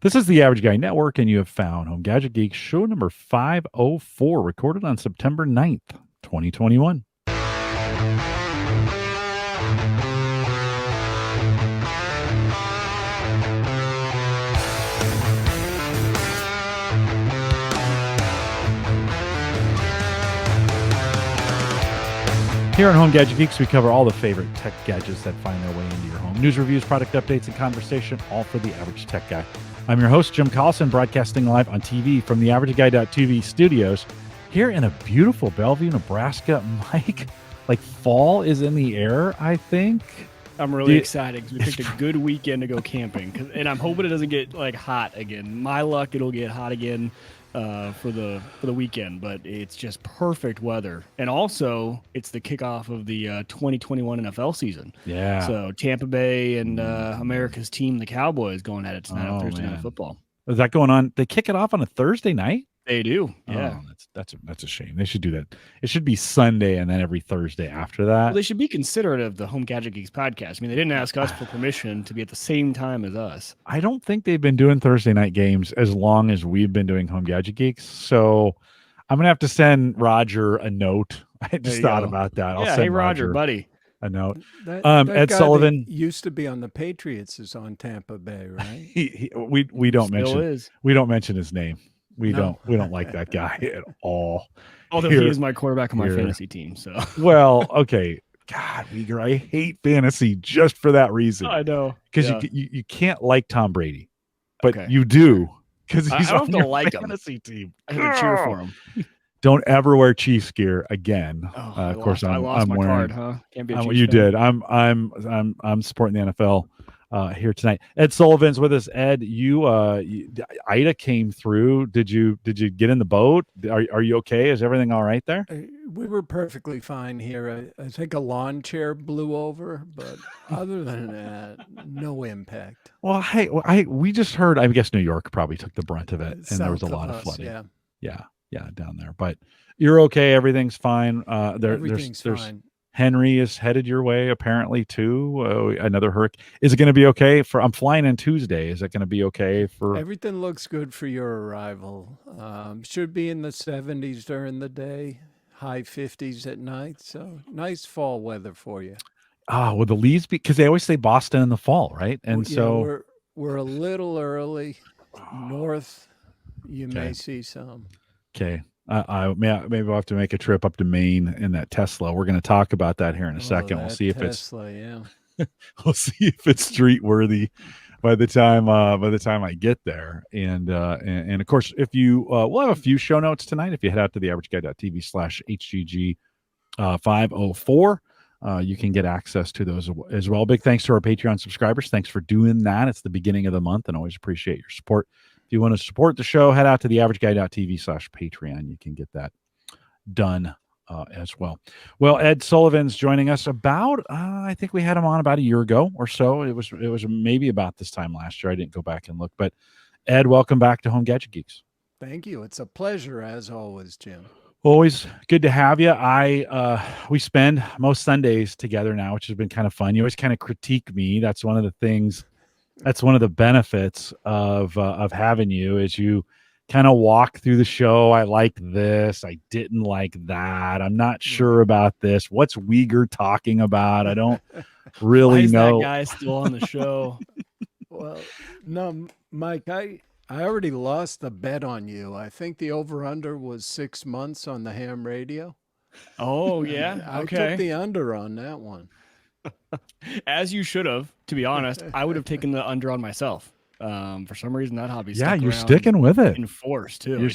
This is the Average Guy Network, and you have found Home Gadget Geeks show number 504, recorded on September 9th, 2021. Here on Home Gadget Geeks, we cover all the favorite tech gadgets that find their way into your home. News, reviews, product updates, and conversation, all for the average tech guy. I'm your host, Jim Collison, broadcasting live on TV from the AverageGuy.tv studios here in a beautiful Bellevue, Nebraska. Mike, like fall is in the air, I think. I'm really excited because we picked a good weekend to go camping, and I'm hoping it doesn't get like hot again. My luck, it'll get hot again for the weekend, but it's just perfect weather. And also, it's the kickoff of the 2021 NFL season. Yeah. So Tampa Bay and America's team, the Cowboys, going at it tonight on Thursday Night Football. Is that going on? They kick it off on a Thursday night? They do, yeah. Oh, that's a shame. They should do that. It should be Sunday and then every Thursday after that. Well, they should be considerate of the Home Gadget Geeks podcast. I mean, they didn't ask us for permission to be at the same time as us. I don't think they've been doing Thursday night games as long as we've been doing Home Gadget Geeks. So I'm going to have to send Roger a note. I just thought about that. I'll send hey, Roger, buddy. A note. That Ed guy Sullivan used to be on the Patriots is on Tampa Bay, right? we don't mention his name. We don't like that guy at all. Although he is my quarterback on my fantasy team. So well, okay. God, Wieger, I hate fantasy just for that reason. I know. Because you can't like Tom Brady, but you do because he's on your fantasy team. I have to cheer for him. Don't ever wear Chiefs gear again. Of course, I lost my wearing, card, huh? Can't be a Chiefs you fan. did. I'm supporting the NFL here tonight. Ed Sullivan's with us. Ed, Ida came through. Did you get in the boat? Are you okay? Is everything all right there? We were perfectly fine here. I think a lawn chair blew over, but other than that, no impact. Well, hey, we just heard. I guess New York probably took the brunt of it, and there was a lot of flooding. Yeah, down there. But you're okay. Everything's fine. Everything's fine. Henry is headed your way apparently too. Another hurricane. Is it going to be okay I'm flying in Tuesday. Is it going to be okay for? Everything looks good for your arrival. Should be in the 70s during the day, high 50s at night. So nice fall weather for you. Will the leaves be? Because they always say Boston in the fall, right? And so we're a little early. North, you may see some. Okay. Maybe I'll have to make a trip up to Maine in that Tesla. We're going to talk about that here in a second. We'll see if we'll see if it's street worthy by the time I get there. And of course, if you we'll have a few show notes tonight. If you head out to the AverageGuy.tv/HGG504, you can get access to those as well. Big thanks to our Patreon subscribers. Thanks for doing that. It's the beginning of the month, and always appreciate your support. If you want to support the show, head out to the AverageGuy.tv/Patreon. You can get that done as well. Well, Ed Sullivan's joining us about, I think we had him on about a year ago or so. It was maybe about this time last year. I didn't go back and look. But Ed, welcome back to Home Gadget Geeks. Thank you. It's a pleasure as always, Jim. Always good to have you. We spend most Sundays together now, which has been kind of fun. You always kind of critique me. That's one of the things. That's one of the benefits of having you is you kind of walk through the show. I like this. I didn't like that. I'm not sure about this. What's Wieger talking about? I don't really know. That guy still on the show? Well, no, Mike, I already lost the bet on you. I think the over-under was 6 months on the ham radio. Oh, yeah? I took the under on that one. As you should have, to be honest. I would have taken the under on myself. For some reason, that hobby. You're sticking with it. In force too.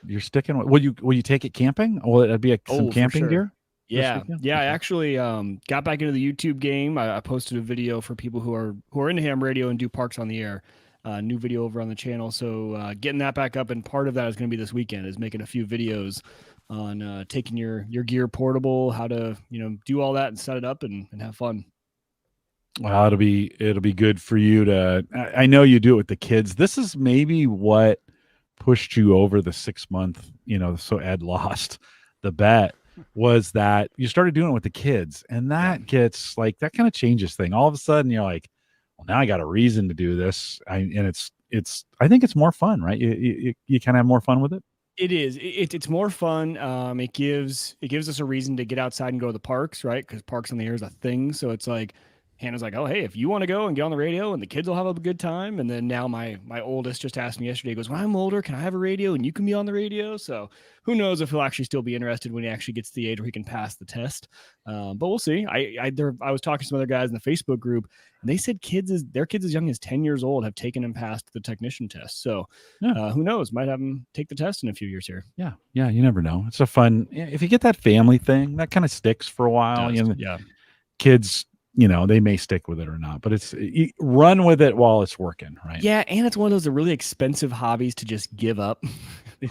You're sticking with. Will you take it camping? Will it be some camping gear? Yeah. I actually got back into the YouTube game. I posted a video for people who are into ham radio and do Parks on the Air. New video over on the channel. So getting that back up, and part of that is going to be this weekend. Is making a few videos on taking your gear portable, how to do all that and set it up and have fun. Well, it'll be good for you to. I know you do it with the kids. This is maybe what pushed you over the 6 month. So Ed lost the bet. Was that you started doing it with the kids, and that gets like that kind of changes thing. All of a sudden, you're like, well, now I got a reason to do this, and I think it's more fun, right? You kind of have more fun with it. It is. It's more fun. It gives us a reason to get outside and go to the parks, right? Because Parks on the Air is a thing. So it's like Hannah's like, oh hey, if you want to go and get on the radio, and the kids will have a good time. And then now my oldest just asked me yesterday, he goes, when I'm older, can I have a radio and you can be on the radio? So who knows if he'll actually still be interested when he actually gets to the age where he can pass the test. But we'll see. I was talking to some other guys in the Facebook group, and they said their kids as young as 10 years old have taken and passed the technician test. So who knows? Might have them take the test in a few years here. Yeah. You never know. It's a fun. If you get that family thing, that kind of sticks for a while. Yeah. Kids, they may stick with it or not, but run with it while it's working, right? Yeah, and it's one of those really expensive hobbies to just give up.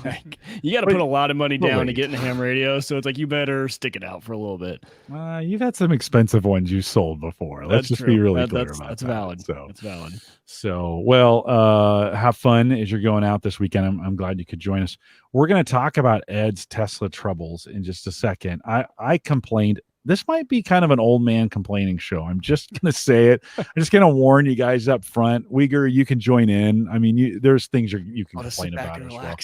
Like, you got to put a lot of money down to get in a ham radio, so it's like you better stick it out for a little bit. You've had some expensive ones you sold before. Let's just be really clear about that. That's valid. That's valid. So, well, have fun as you're going out this weekend. I'm glad you could join us. We're going to talk about Ed's Tesla troubles in just a second. I complained. This might be kind of an old man complaining show. I'm just going to say it. I'm just going to warn you guys up front. Wieger, you can join in. I mean, there's things you can complain about as well.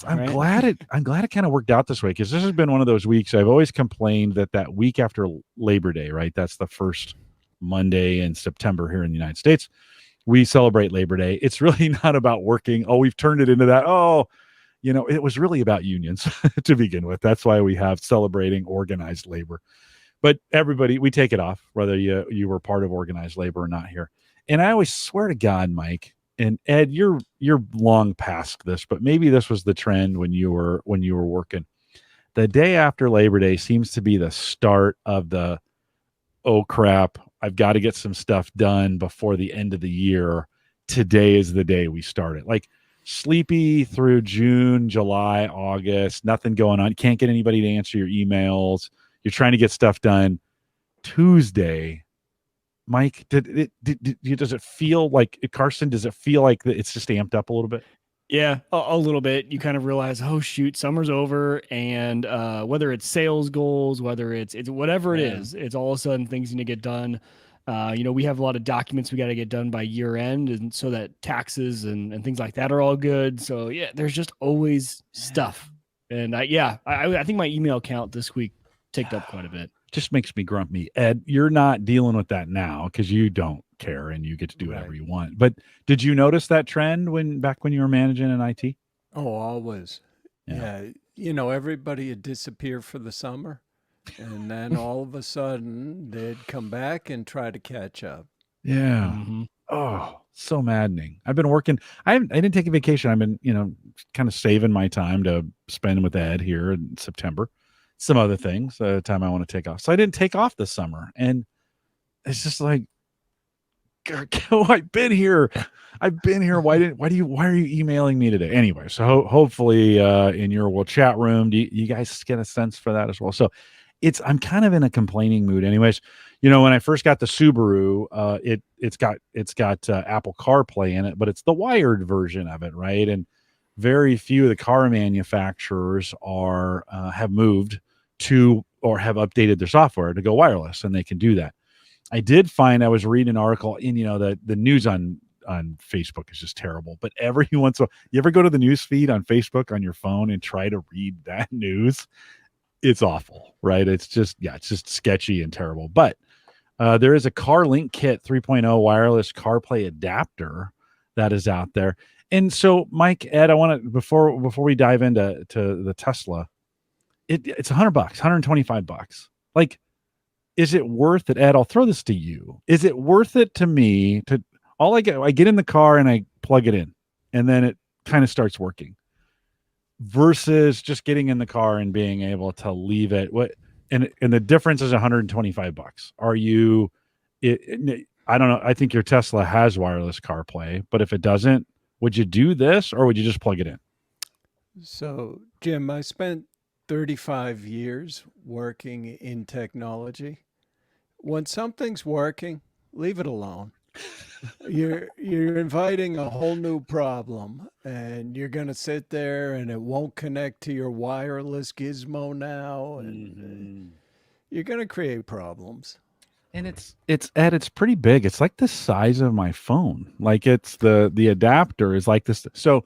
I'm glad it kind of worked out this way, because this has been one of those weeks. I've always complained that week after Labor Day, right? That's the first Monday in September here in the United States. We celebrate Labor Day. It's really not about working. Oh, we've turned it into that. Oh, it was really about unions to begin with. That's why we have celebrating organized labor. But everybody, we take it off, whether you were part of organized labor or not here. And I always swear to God, Mike and Ed, you're long past this, but maybe this was the trend when you were working. The day after Labor Day seems to be the start of the, oh crap, I've got to get some stuff done before the end of the year. Today is the day we start it. Like, sleepy through June, July, August, nothing going on. You can't get anybody to answer your emails. You're trying to get stuff done. Tuesday, Mike, does it feel like, Carson, does it feel like it's just amped up a little bit? Yeah, a little bit. You kind of realize, oh shoot, summer's over, and whether it's sales goals, whether it's whatever it is, it's all of a sudden things need to get done. We have a lot of documents we got to get done by year end, and so that taxes and things like that are all good. So yeah, there's just always stuff. And I think my email count this week ticked up quite a bit. Just makes me grumpy. Ed, you're not dealing with that now because you don't care and you get to do whatever you want. But did you notice that trend back when you were managing in IT? Oh, always. Yeah. Everybody had disappeared for the summer. And then all of a sudden they'd come back and try to catch up. Yeah. Mm-hmm. Oh, so maddening. I've been working. I didn't take a vacation. I've been, kind of saving my time to spend with Ed here in September. Some other things, time I want to take off. So I didn't take off this summer. And it's just like, I've been here. Why are you emailing me today? Anyway, so hopefully in your chat room, do you guys get a sense for that as well? So I'm kind of in a complaining mood anyways. When I first got the Subaru, it's got Apple CarPlay in it, but it's the wired version of it, right? And very few of the car manufacturers have moved to or have updated their software to go wireless, and they can do that. I did find, I was reading an article in, the news on Facebook is just terrible, but every once in a while, you ever go to the news feed on Facebook on your phone and try to read that news? It's awful, right? It's just sketchy and terrible. But there is a CarLink Kit 3.0 wireless CarPlay adapter that is out there. And so, Mike, Ed, I want to, before we dive into the Tesla, it's $100, $125. Like, is it worth it, Ed? I'll throw this to you. Is it worth it to me I get in the car and I plug it in, and then it kind of starts working, versus just getting in the car and being able to leave it? And the difference is $125. I don't know. I think your Tesla has wireless CarPlay, but if it doesn't, would you do this, or would you just plug it in? So, Jim, I spent 35 years working in technology. When something's working, leave it alone. You're inviting a whole new problem, and you're going to sit there and it won't connect to your wireless gizmo now, and you're going to create problems. And it's Ed, it's pretty big. It's like the size of my phone. Like it's the adapter is like this. So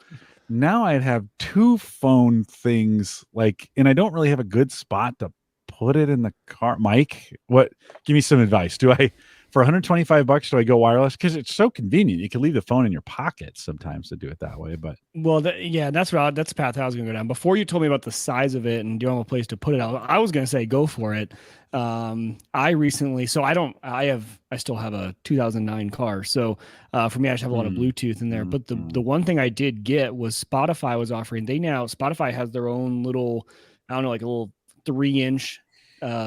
now I'd have two phone things like, and I don't really have a good spot to put it in the car. Mike, what, give me some advice. Do I, for 125 bucks, do I go wireless? Because it's so convenient. You can leave the phone in your pocket sometimes to do it that way. But Well, yeah, that's the path I was going to go down. Before you told me about the size of it and do you have a place to put it, I was going to say go for it. I recently, so I still have a 2009 car. So for me, I just have a lot of Bluetooth in there. But the one thing I did get was Spotify was offering. Spotify has their own little, I don't know, like a little 3-inch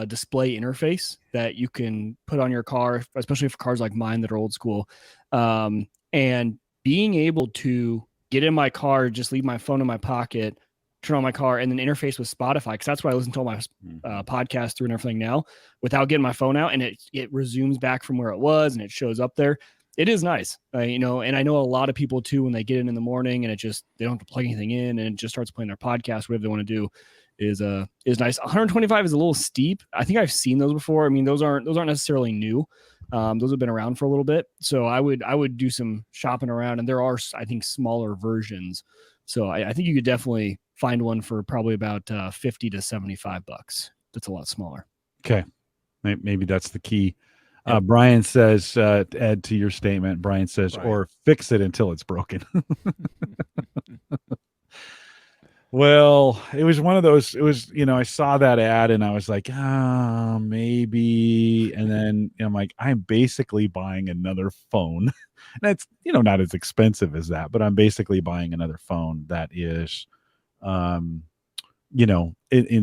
display interface that you can put on your car, especially for cars like mine that are old school. And being able to get in my car, just leave my phone in my pocket, turn on my car, and then interface with Spotify, because that's what I listen to all my podcasts through and everything now, without getting my phone out, and it resumes back from where it was, and it shows up there. It is nice, and I know a lot of people too, when they get in the morning, and they don't have to plug anything in, and it just starts playing their podcast, whatever they want to do, is nice. 125 is a little steep. I think I've seen those before. I mean, those aren't necessarily new. Those have been around for a little bit. So I would do some shopping around, and there are, I think, smaller versions. So I think you could definitely find one for probably about 50 to 75 bucks. That's a lot smaller. okay, maybe that's the key. Brian says, add to your statement, Brian says, or fix it until it's broken. Well, it was one of those, it was, I saw that ad and I was like, maybe. And then I'm like, I'm basically buying another phone. That's, not as expensive as that, but I'm basically buying another phone that is, in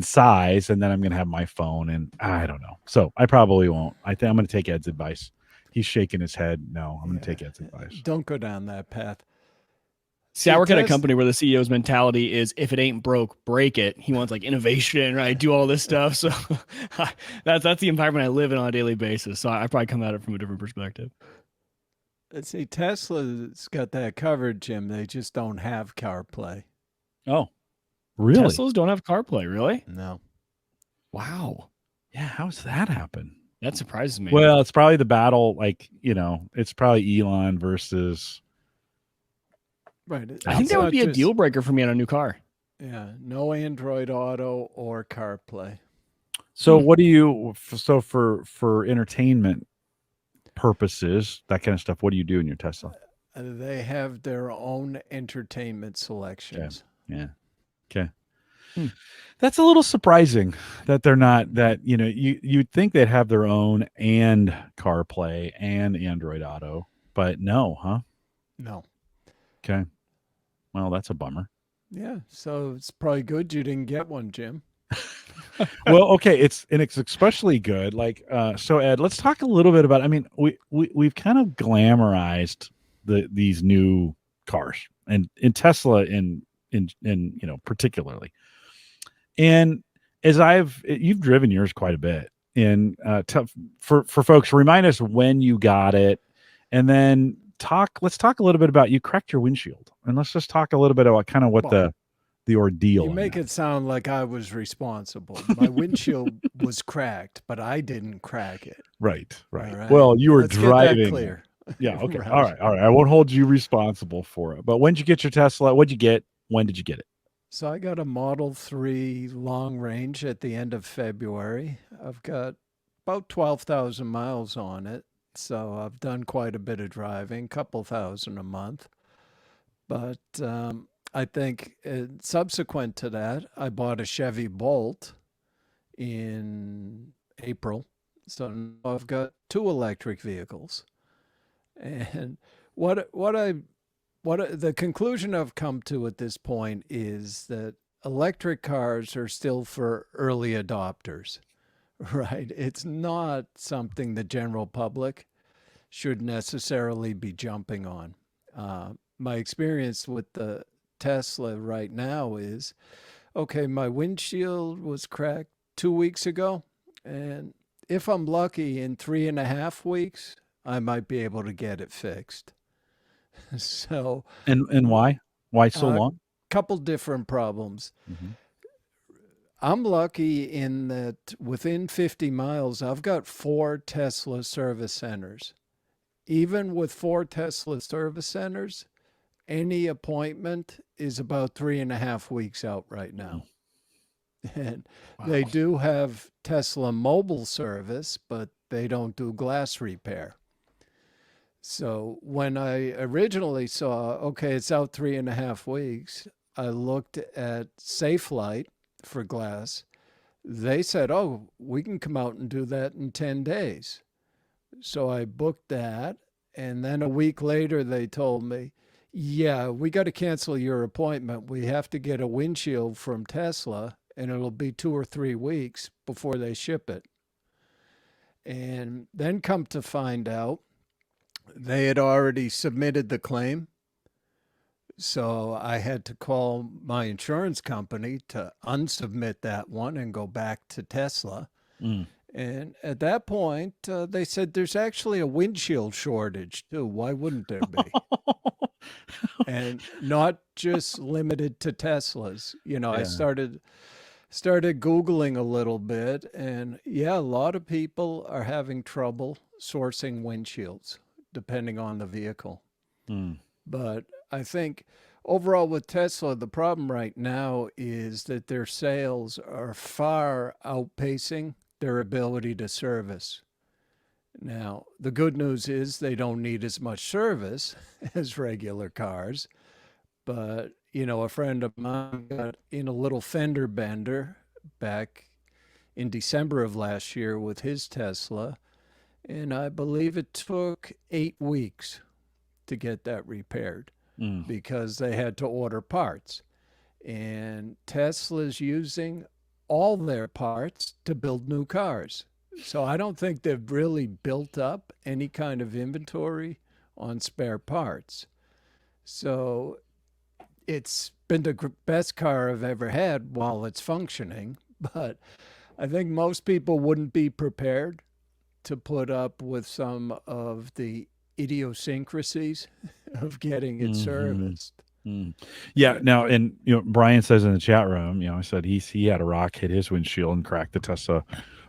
size. And then I'm going to have my phone, and I don't know. So I probably won't. I think I'm going to take Ed's advice. He's shaking his head. No, I'm going to take Ed's advice. Don't go down that path. See, I work at a company where the CEO's mentality is, if it ain't broke, break it. He wants like innovation, right? Do all this stuff. So that's the environment I live in on a daily basis. So I probably come at it from a different perspective. Let's see, Tesla's got that covered, Jim. They just don't have CarPlay. Oh, really? Teslas don't have CarPlay, really? No. Wow. Yeah, how's that happen? That surprises me. Well, it's probably the battle, it's probably Elon versus... Right. I think that would be a deal breaker for me on a new car. Yeah. No Android Auto or CarPlay. So what do you, for entertainment purposes, that kind of stuff, what do you do in your Tesla? They have their own entertainment selections. Yeah. Okay. That's a little surprising that they're not, that, you'd think they'd have their own and CarPlay and Android Auto, but no, huh? No. Okay. Well, that's a bummer. Yeah. So it's probably good you didn't get one, Jim. Well, okay. It's especially good. Like, so Ed, let's talk a little bit about, we've kind of glamorized these new cars, and in Tesla in particularly. And as you've driven yours quite a bit, and for folks, remind us when you got it, and then let's talk a little bit about, you cracked your windshield, and let's just talk a little bit about kind of what the ordeal. You make it sound like I was responsible. My windshield was cracked, but I didn't crack it. Right. Right. Well, you were Let's driving. Get that clear. Yeah. Okay. Right. All right. I won't hold you responsible for it. But when did you get your Tesla? What'd you get? When did you get it? So I got a Model 3 long range at the end of February. I've got about 12,000 miles on it. So I've done quite a bit of driving, couple thousand a month. But I think subsequent to that, I bought a Chevy Bolt in April. So now I've got 2 electric vehicles. And the conclusion I've come to at this point is that electric cars are still for early adopters, right? It's not something the general public should necessarily be jumping on. My experience with the Tesla right now is, okay, my windshield was cracked 2 weeks ago, and if I'm lucky, in 3.5 weeks, I might be able to get it fixed. So, and why so long? Couple different problems. I'm lucky in that within 50 miles, I've got 4 Tesla service centers. Even with 4 Tesla service centers, any appointment is about 3.5 weeks out right now. And they Wow. do have Tesla mobile service, but they don't do glass repair. So when I originally saw, okay, it's out 3.5 weeks, I looked at SafeLight for glass. They said, oh, we can come out and do that in 10 days. So I booked that. And then a week later, they told me, yeah, we got to cancel your appointment. We have to get a windshield from Tesla, and it'll be 2 or 3 weeks before they ship it. And then come to find out, they had already submitted the claim. So I had to call my insurance company to unsubmit that one and go back to Tesla. Mm. And at that point, they said there's actually a windshield shortage too. Why wouldn't there be? And not just limited to Teslas. I Yeah. started Googling a little bit, and yeah, a lot of people are having trouble sourcing windshields, depending on the vehicle. Mm. But I think overall with Tesla, the problem right now is that their sales are far outpacing their ability to service. Now, the good news is they don't need as much service as regular cars. But, a friend of mine got in a little fender bender back in December of last year with his Tesla. And I believe it took 8 weeks to get that repaired Mm. because they had to order parts. And Tesla's using all their parts to build new cars. So I don't think they've really built up any kind of inventory on spare parts. So it's been the best car I've ever had while it's functioning. But I think most people wouldn't be prepared to put up with some of the idiosyncrasies of getting it serviced. Mm. Yeah. Now, and Brian says in the chat room, I said he had a rock hit his windshield and cracked the Tesla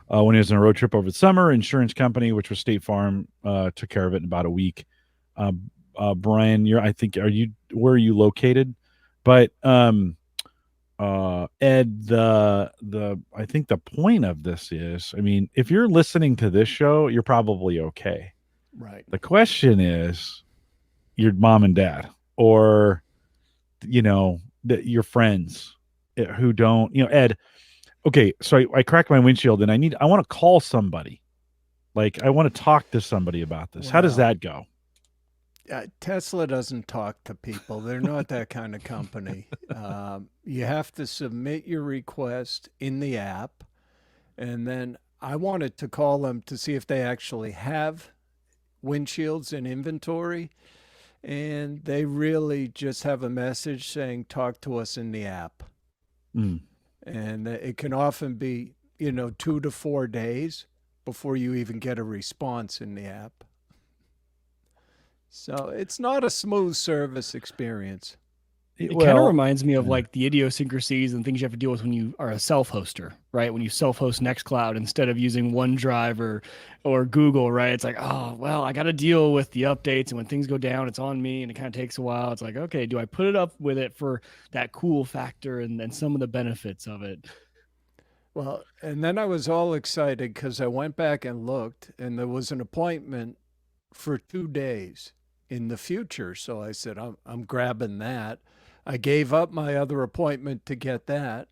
when he was on a road trip over the summer. Insurance company, which was State Farm, took care of it in about a week. Brian, where are you located? But Ed, I think the point of this is, if you're listening to this show, you're probably okay. Right. The question is your mom and dad, or your friends who don't, Ed. Okay, so I cracked my windshield and I want to call somebody. Like, I want to talk to somebody about this. How does Well, that go? Tesla doesn't talk to people. They're not that kind of company. You have to submit your request in the app. And then I wanted to call them to see if they actually have windshields in inventory. And they really just have a message saying, talk to us in the app. Mm. And it can often be, 2 to 4 days before you even get a response in the app. So it's not a smooth service experience. It kind of reminds me of like the idiosyncrasies and things you have to deal with when you are a self-hoster, right? When you self-host Nextcloud instead of using OneDrive or Google, right? It's like, oh, well, I got to deal with the updates, and when things go down, it's on me, and it kind of takes a while. It's like, okay, do I put it up with it for that cool factor and some of the benefits of it? Well, and then I was all excited because I went back and looked, and there was an appointment for 2 days in the future. So I said, I'm grabbing that. I gave up my other appointment to get that.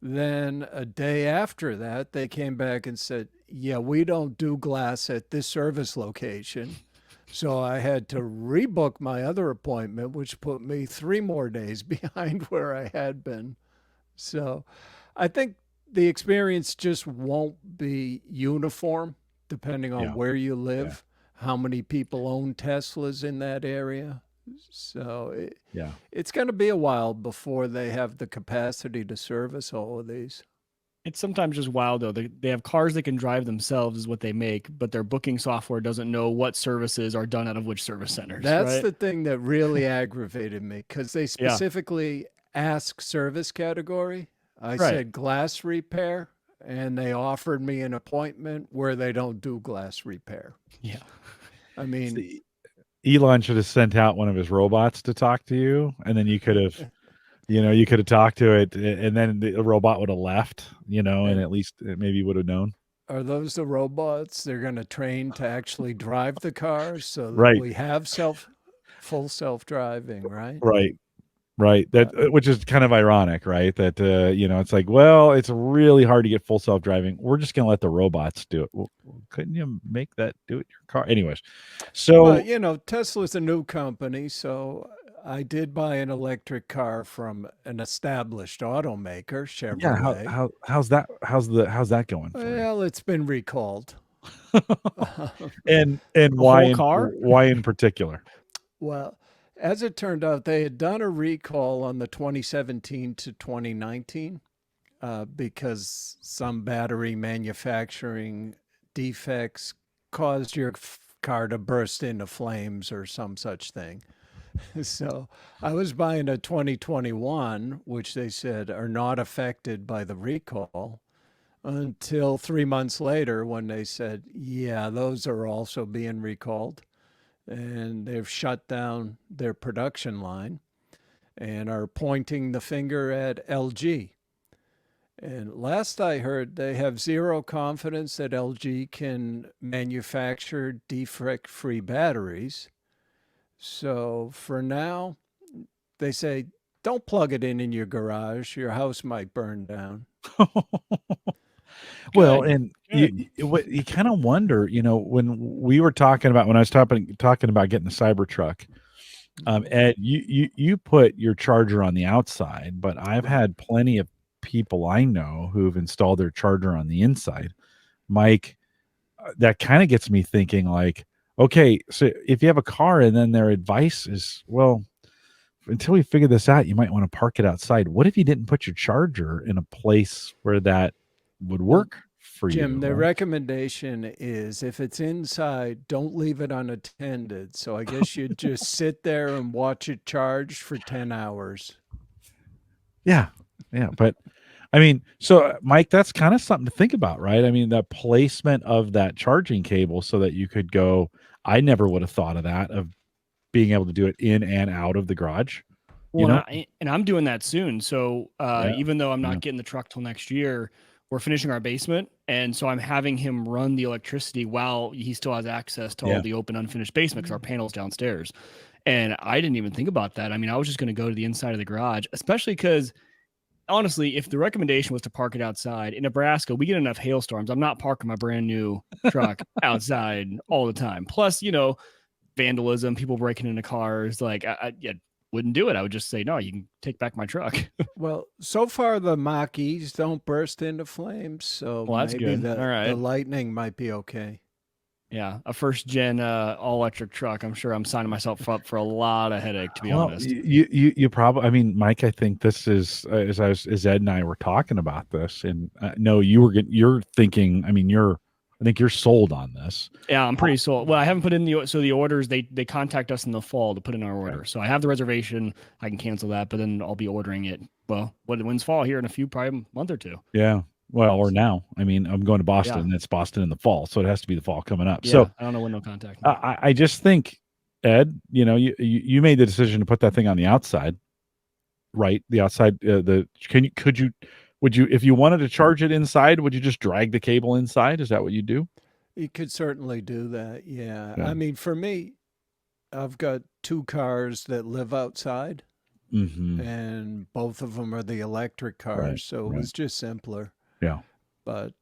Then a day after that, they came back and said, yeah, we don't do glass at this service location. So I had to rebook my other appointment, which put me 3 more days behind where I had been. So I think the experience just won't be uniform depending on where you live, how many people own Teslas in that area. So it's going to be a while before they have the capacity to service all of these. It's sometimes just wild, though. They have cars that can drive themselves is what they make, but their booking software doesn't know what services are done out of which service centers. That's right? the thing that really aggravated me, because they specifically ask service category. I Right. said glass repair, and they offered me an appointment where they don't do glass repair. Yeah. I mean, See, Elon should have sent out one of his robots to talk to you, and then you could have, you could have talked to it, and then the robot would have left, and at least maybe you would have known. are those the robots they're going to train to actually drive the cars so that Right. we have full self-driving, right? Right. Right. That which is kind of ironic, right? That it's like, well, it's really hard to get full self-driving. We're just going to let the robots do it. Well, couldn't you make that do it in your car? Anyways. So, Well, Tesla's a new company, so I did buy an electric car from an established automaker, yeah, Chevrolet. how's that going for you? Well, it's been recalled. And The why whole car? why in particular? Well, as it turned out, they had done a recall on the 2017 to 2019 because some battery manufacturing defects caused your car to burst into flames or some such thing. So I was buying a 2021, which they said are not affected by the recall, until 3 months later when they said, yeah, those are also being recalled. And they've shut down their production line and are pointing the finger at LG. And last I heard, they have zero confidence that LG can manufacture defect-free batteries. So for now, they say, don't plug it in your garage. Your house might burn down. Well, Good, and good. you kind of wonder, when we were talking about when I was talking about getting the Cybertruck, Ed, you put your charger on the outside, but I've Right. had plenty of people I know who've installed their charger on the inside. Mike, that kind of gets me thinking like, okay, so if you have a car and then their advice is, well, until we figure this out, you might want to park it outside. What if you didn't put your charger in a place where that would Well, work for Jim, you? their Right? recommendation is if it's inside, don't leave it unattended. So I guess you'd just sit there and watch it charge for 10 hours. Yeah. Yeah. But I mean, so Mike, that's kind of something to think about, right? I mean, the placement of that charging cable so that you could go, I never would have thought of that, of being able to do it in and out of the garage. Well, and I'm doing that soon. So Yeah. even though I'm Yeah. not getting the truck till next year, we're finishing our basement, and so I'm having him run the electricity while he still has access to Yeah. all the open unfinished basement because our panel's downstairs. And I didn't even think about that. I mean, I was just going to go to the inside of the garage, especially because honestly, if the recommendation was to park it outside in Nebraska, we get enough hailstorms. I'm not parking my brand new truck outside all the time. Plus, vandalism, people breaking into cars. Like I wouldn't do it. I would just say, no, you can take back my truck. Well, so far the Mach-E's don't burst into flames, so Well, that's maybe good. All right. the Lightning might be okay. Yeah, a first gen all electric truck. I'm sure I'm signing myself up for a lot of headache, to be honest. You probably, I mean, Mike, I think this is as Ed and I were talking about this, and no, you're thinking. I mean, I think you're sold on this. Yeah, I'm pretty sold. Well, I haven't put in the orders. They contact us in the fall to put in our order. Okay. So I have the reservation. I can cancel that, but then I'll be ordering it. Well, when's fall here in probably a month or two. Yeah. Well, or now. I mean, I'm going to Boston. Yeah. And it's Boston in the fall, so it has to be the fall coming up. Yeah, So I don't know when they'll contact me. I just think, Ed, you made the decision to put that thing on the outside, right? The outside. Would you, if you wanted to charge it inside, would you just drag the cable inside? Is that what you do? You could certainly do that. Yeah. Yeah. I mean, for me, I've got two cars that live outside, Mm-hmm. and both of them are the electric cars. Right, So it was just simpler. Yeah. But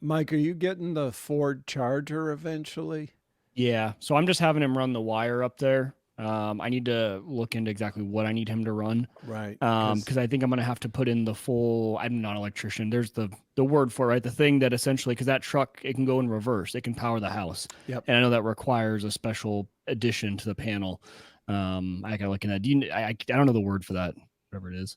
Mike, are you getting the Ford Charger eventually? Yeah, so I'm just having him run the wire up there. I need to look into exactly what I need him to run. Right. Because I think I'm going to have to put in the full, I'm not an electrician. There's the word for it, right? The thing that essentially, because that truck, it can go in reverse. It can power the house. Yep. And I know that requires a special addition to the panel. I got to look in that. I don't know the word for that, whatever it is.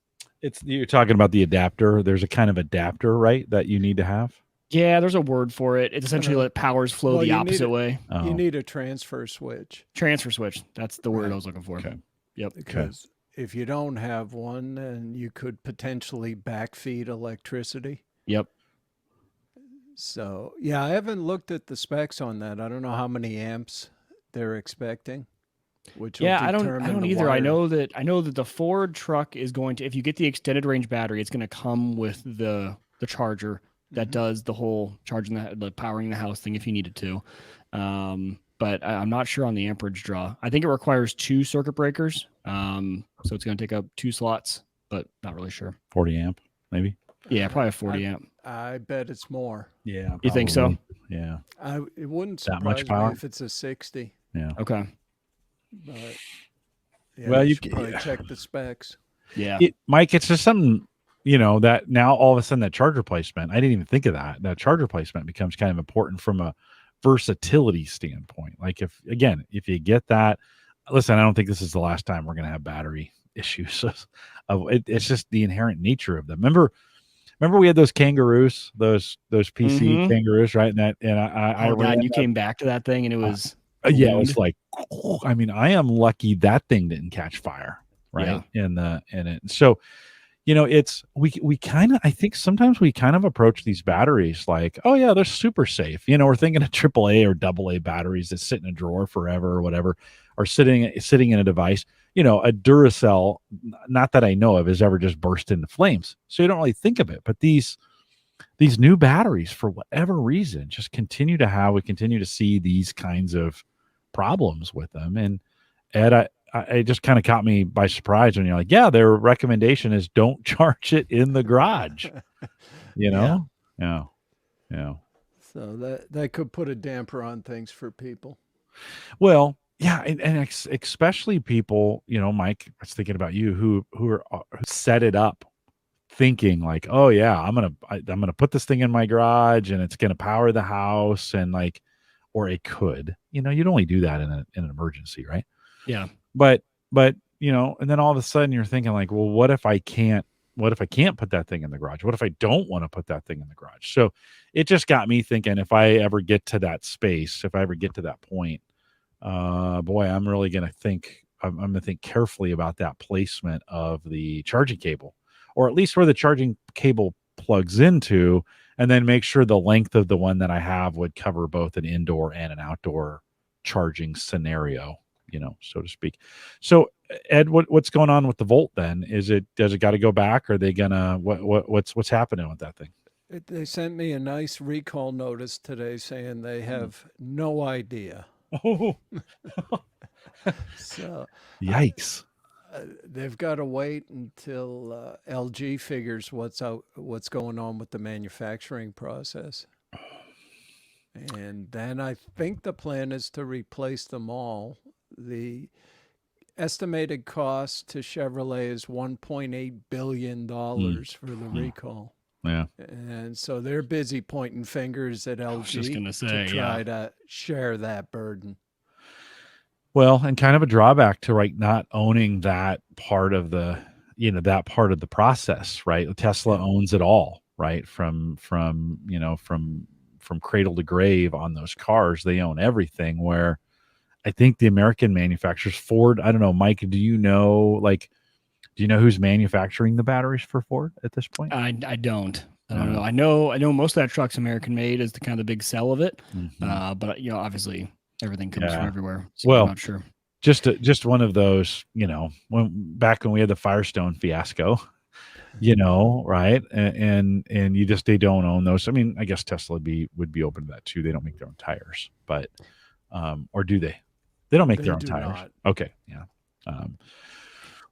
You're talking about the adapter. There's a kind of adapter, right, that you need to have? Yeah, there's a word for it. It's essentially let powers flow the opposite way. Oh. You need a transfer switch. Transfer switch. That's the word Right. I was looking for. Okay. Yep. Because if you don't have one, then you could potentially backfeed electricity. Yep. So, yeah, I haven't looked at the specs on that. I don't know how many amps they're expecting, which will Yeah, I determine don't the either. I wire. know that the Ford truck is going to, if you get the extended range battery, it's going to come with the charger that does the whole charging the powering the house thing if you needed to. But I'm not sure on the amperage draw. I think it requires 2 circuit breakers. So it's going to take up 2 slots, but not really sure. 40 amp, maybe. Yeah, probably a 40 amp. I bet it's more. Yeah, You think so? Yeah. It wouldn't That much surprise power? me if it's a 60. Yeah. Okay. But yeah, Well, you you should probably check the specs. Yeah. Mike, it's just something, that now all of a sudden that charger placement, I didn't even think of that. That charger placement becomes kind of important from a versatility standpoint. Like if you get that, listen, I don't think this is the last time we're going to have battery issues. It's just the inherent nature of them. Remember we had those kangaroos, those PC kangaroos, right? And I Oh God, ran you came back to that thing and it was yeah, it ballooned. was like, I mean, I am lucky that thing didn't catch fire, right? Yeah. In it. So, it's we kind of, I think sometimes we kind of approach these batteries like, oh yeah, they're super safe. We're thinking of AAA or AA batteries that sit in a drawer forever or whatever, or sitting in a device. A Duracell, not that I know of, has ever just burst into flames. So you don't really think of it. But these new batteries, for whatever reason, just we continue to see these kinds of problems with them. And Ed, I just kind of caught me by surprise when you're like, yeah, their recommendation is don't charge it in the garage. Yeah. So that could put a damper on things for people. Well, yeah, and especially people, Mike, I was thinking about you who set it up thinking like, oh yeah, I'm gonna put this thing in my garage and it's gonna power the house, and like, or it could, you'd only do that in an emergency, right? Yeah. But and then all of a sudden you're thinking like, well, what if I can't put that thing in the garage? What if I don't want to put that thing in the garage? So it just got me thinking, if I ever get to that space, if I ever get to that point, boy, I'm really going to think, I'm going to think carefully about that placement of the charging cable, or at least where the charging cable plugs into, and then make sure the length of the one that I have would cover both an indoor and an outdoor charging scenario, so to speak. So Ed, what's going on with the Volt then? Does it got to go back? Or are they gonna, what's happening with that thing? They sent me a nice recall notice today saying they have no idea. Oh, So yikes. they've got to wait until LG figures what's going on with the manufacturing process. And then I think the plan is to replace them all. The estimated cost to Chevrolet is $1.8 billion for the recall. Yeah. And so they're busy pointing fingers at LG just gonna say, to try to share that burden. Well, and kind of a drawback to not owning that part of the, process, right? Tesla owns it all, right? From cradle to grave on those cars, they own everything. Where I think the American manufacturers, Ford, I don't know, Mike, do you know who's manufacturing the batteries for Ford at this point? I don't know. I know most of that truck's American made is the kind of the big sell of it. But obviously everything comes from everywhere. So well, I'm not sure. Just one of those, back when we had the Firestone fiasco, right? And they don't own those. I mean, I guess Tesla would be open to that too. They don't make their own tires, but or do they? They don't make their own tires. Not. Okay, yeah.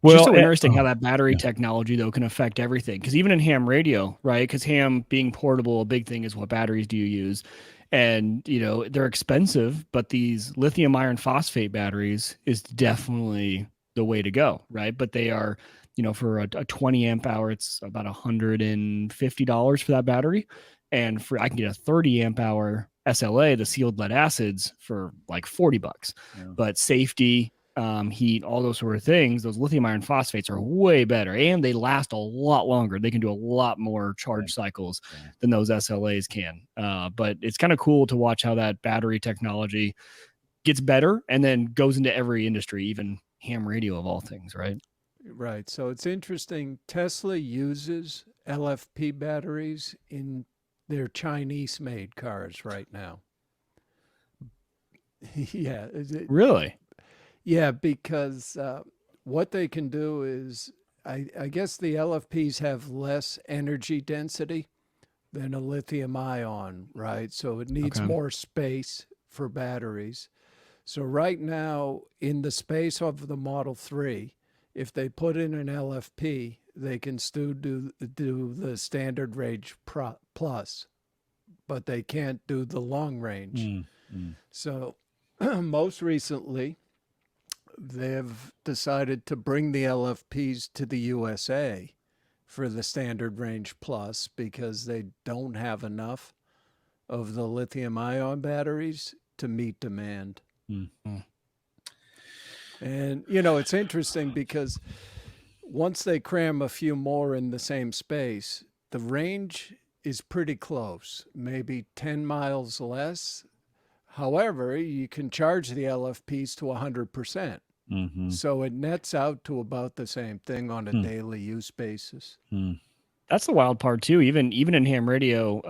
Well, just so interesting how that battery technology though can affect everything. Because even in ham radio, right? Because ham being portable, a big thing is what batteries do you use? And they're expensive, but these lithium iron phosphate batteries is definitely the way to go, right? But they are, for a 20 amp hour, it's about $150 for that battery, and I can get a 30 amp hour SLA, the sealed lead acids, for like $40. Yeah. But safety, heat, all those sort of things, those lithium iron phosphates are way better, and they last a lot longer. They can do a lot more charge cycles than those SLAs can. But it's kind of cool to watch how that battery technology gets better and then goes into every industry, even ham radio of all things, right? Right. So it's interesting. Tesla uses LFP batteries in their Chinese made cars right now. Yeah. Really? Yeah, because what they can do is, I guess the LFPs have less energy density than a lithium ion, right? So it needs Okay. more space for batteries. So right now, in the space of the Model 3, if they put in an LFP, they can still do the standard range plus, but they can't do the long range. So most recently, they've decided to bring the LFPs to the USA for the standard range plus because they don't have enough of the lithium ion batteries to meet demand. Mm. And, you know, it's interesting because once they cram a few more in the same space, the range is pretty close, maybe 10 miles less. However, you can charge the LFPs to 100%. Mm-hmm. So it nets out to about the same thing on a daily use basis. That's the wild part too. Even in ham radio,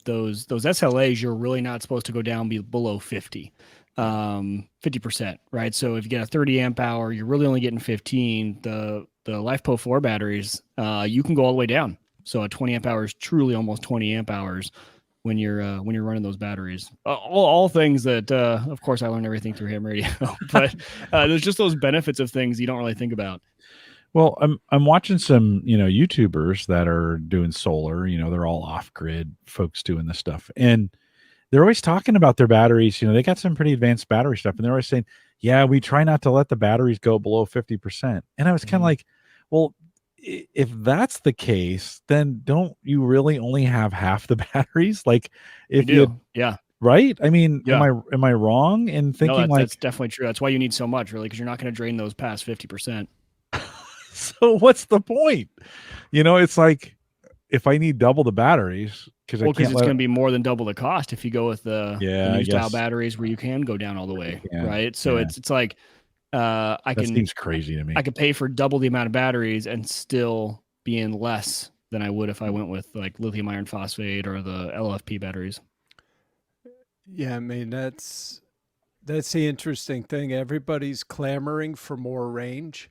those SLAs, you're really not supposed to go down below 50. 50%, right? So if you get a 30 amp hour, you're really only getting 15. The LiFePO 4 batteries, you can go all the way down. So a 20 amp hour is truly almost 20 amp hours when you're running those batteries. All things that, of course, I learned everything through ham radio, but there's just those benefits of things you don't really think about. Well, I'm watching some, YouTubers that are doing solar, they're all off grid folks doing this stuff. And they're always talking about their batteries. They got some pretty advanced battery stuff. And they're always saying, yeah, we try not to let the batteries go below 50%. And I was kind of like, well, if that's the case, then don't you really only have half the batteries? Like if you do, yeah. Right? I mean, yeah. am I wrong in thinking that's definitely true. That's why you need so much, really, because you're not going to drain those past 50%. So what's the point? It's like if I need double the batteries because it's going to be more than double the cost if you go with the new style batteries where you can go down all the way, right? So it's like seems crazy to me. I could pay for double the amount of batteries and still be in less than I would if I went with like lithium iron phosphate or the LFP batteries. Yeah, I mean that's the interesting thing. Everybody's clamoring for more range.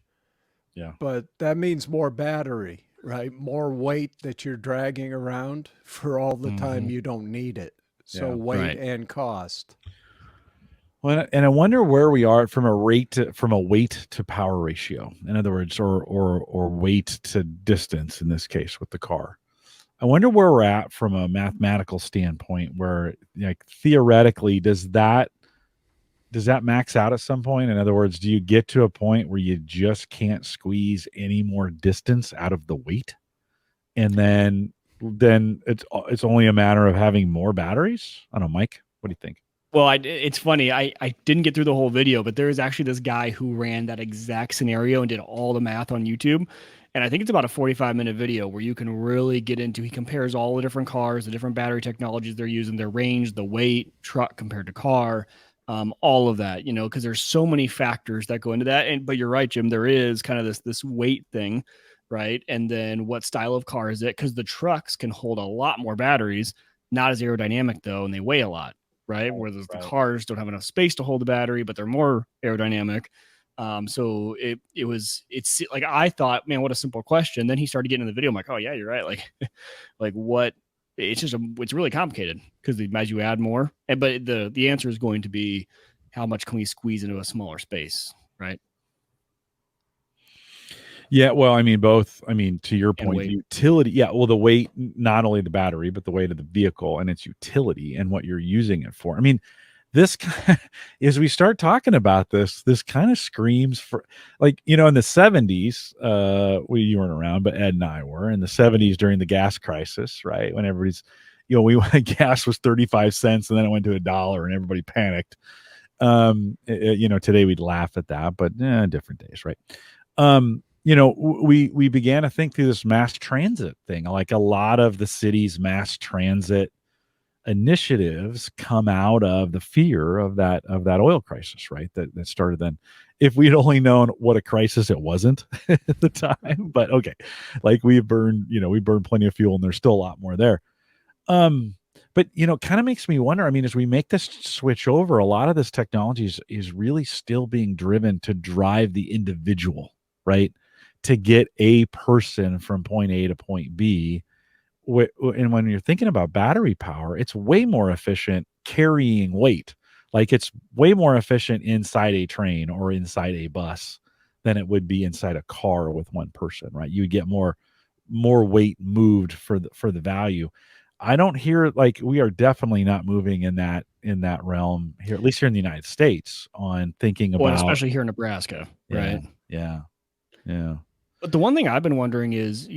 Yeah. But that means more battery, right? More weight that you're dragging around for all the time you don't need it. So weight and cost. Well, and I wonder where we are from a weight to power ratio. In other words, or weight to distance in this case with the car. I wonder where we're at from a mathematical standpoint where like theoretically does that max out at some point? In other words, do you get to a point where you just can't squeeze any more distance out of the weight? And then it's only a matter of having more batteries? I don't know, Mike, what do you think? Well, it's funny. I didn't get through the whole video, but there is actually this guy who ran that exact scenario and did all the math on YouTube. And I think it's about a 45-minute video where you can really get into, he compares all the different cars, the different battery technologies they're using, their range, the weight, truck compared to car, all of that, because there's so many factors that go into that. But you're right, Jim, there is kind of this weight thing, right? And then what style of car is it? Because the trucks can hold a lot more batteries, not as aerodynamic though, and they weigh a lot, right? Whereas the cars don't have enough space to hold the battery, but they're more aerodynamic. So it's like, I thought, man, what a simple question. Then he started getting in the video. I'm like, oh yeah, you're right. Like what? It's really complicated because as you add more, but the answer is going to be how much can we squeeze into a smaller space, right? Yeah, well, I mean, both. I mean, to your point, the utility. Yeah, well, the weight, not only the battery, but the weight of the vehicle and its utility and what you're using it for. I mean, this as we start talking about this kind of screams for, like, in the 70s, you weren't around, but Ed and I were in the 70s during the gas crisis, right? When everybody's, gas was 35 cents and then it went to $1 and everybody panicked. Today we'd laugh at that, but different days, right? We began to think through this mass transit thing. Like a lot of the city's mass transit initiatives come out of the fear of that oil crisis, right? That started then. if we'd only known what a crisis it wasn't at the time. But okay, like we burned plenty of fuel, and there's still a lot more there. But kind of makes me wonder. I mean, as we make this switch over, a lot of this technology is really still being driven to drive the individual, right? To get a person from point A to point B. And when you're thinking about battery power, it's way more efficient carrying weight. Like it's way more efficient inside a train or inside a bus than it would be inside a car with one person, right? You would get more weight moved for the value. I don't hear, like, we are definitely not moving in that realm here, at least here in the United States, on thinking Well, and about. especially here in Nebraska, right? Yeah. But the one thing I've been wondering is,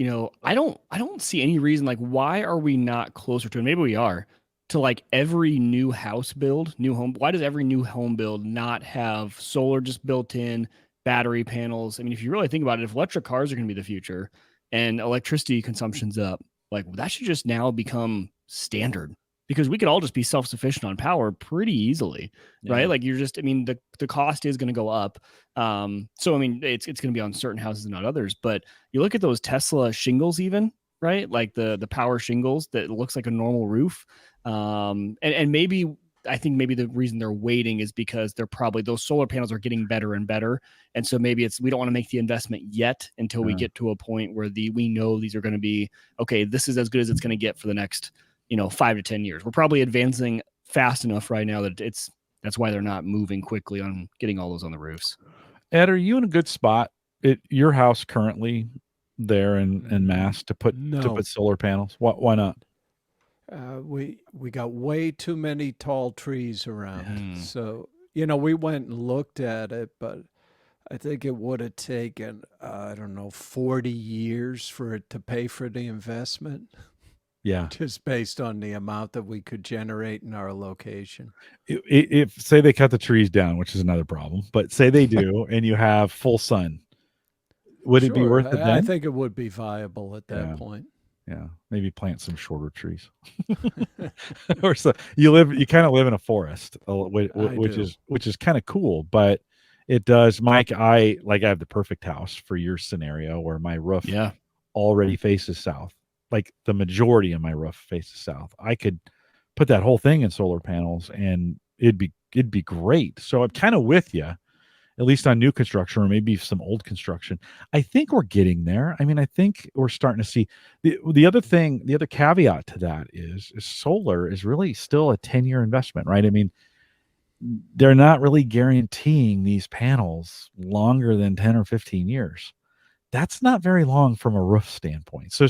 I don't see any reason, like, why are we not closer to, and maybe we are, to like every new house build, new home? Why does every new home build not have solar just built in, battery panels? I mean, if you really think about it, if electric cars are going to be the future and electricity consumption's up, like that should just now become standard, because we could all just be self-sufficient on power pretty easily, right? Like the cost is going to go up. So I mean, it's going to be on certain houses and not others. But you look at those Tesla shingles, even, right? Like the power shingles that looks like a normal roof. And maybe I think maybe the reason they're waiting is because they're probably, those solar panels are getting better and better. And so maybe we don't want to make the investment yet until we get to a point where we know these are going to be, okay, this is as good as it's going to get for the next, 5 to 10 years. We're probably advancing fast enough right now that that's why they're not moving quickly on getting all those on the roofs. Ed, are you in a good spot at your house currently there in Mass to put solar panels? Why not? We got way too many tall trees around. So, we went and looked at it, but I think it would have taken, 40 years for it to pay for the investment. Yeah. Just based on the amount that we could generate in our location. If say they cut the trees down, which is another problem, but say they do, and you have full sun, would it be worth it then? I think it would be viable at that point. Yeah, maybe plant some shorter trees. Or so you kind of live in a forest, which is kind of cool, but it does, Mike. I have the perfect house for your scenario where my roof already faces south. Like the majority of my roof faces south. I could put that whole thing in solar panels and it'd be great. So I'm kind of with you, at least on new construction or maybe some old construction. I think we're getting there. I mean, I think we're starting to see the other thing, the other caveat to that is solar is really still a 10-year investment, right? I mean, they're not really guaranteeing these panels longer than 10 or 15 years. That's not very long from a roof standpoint. So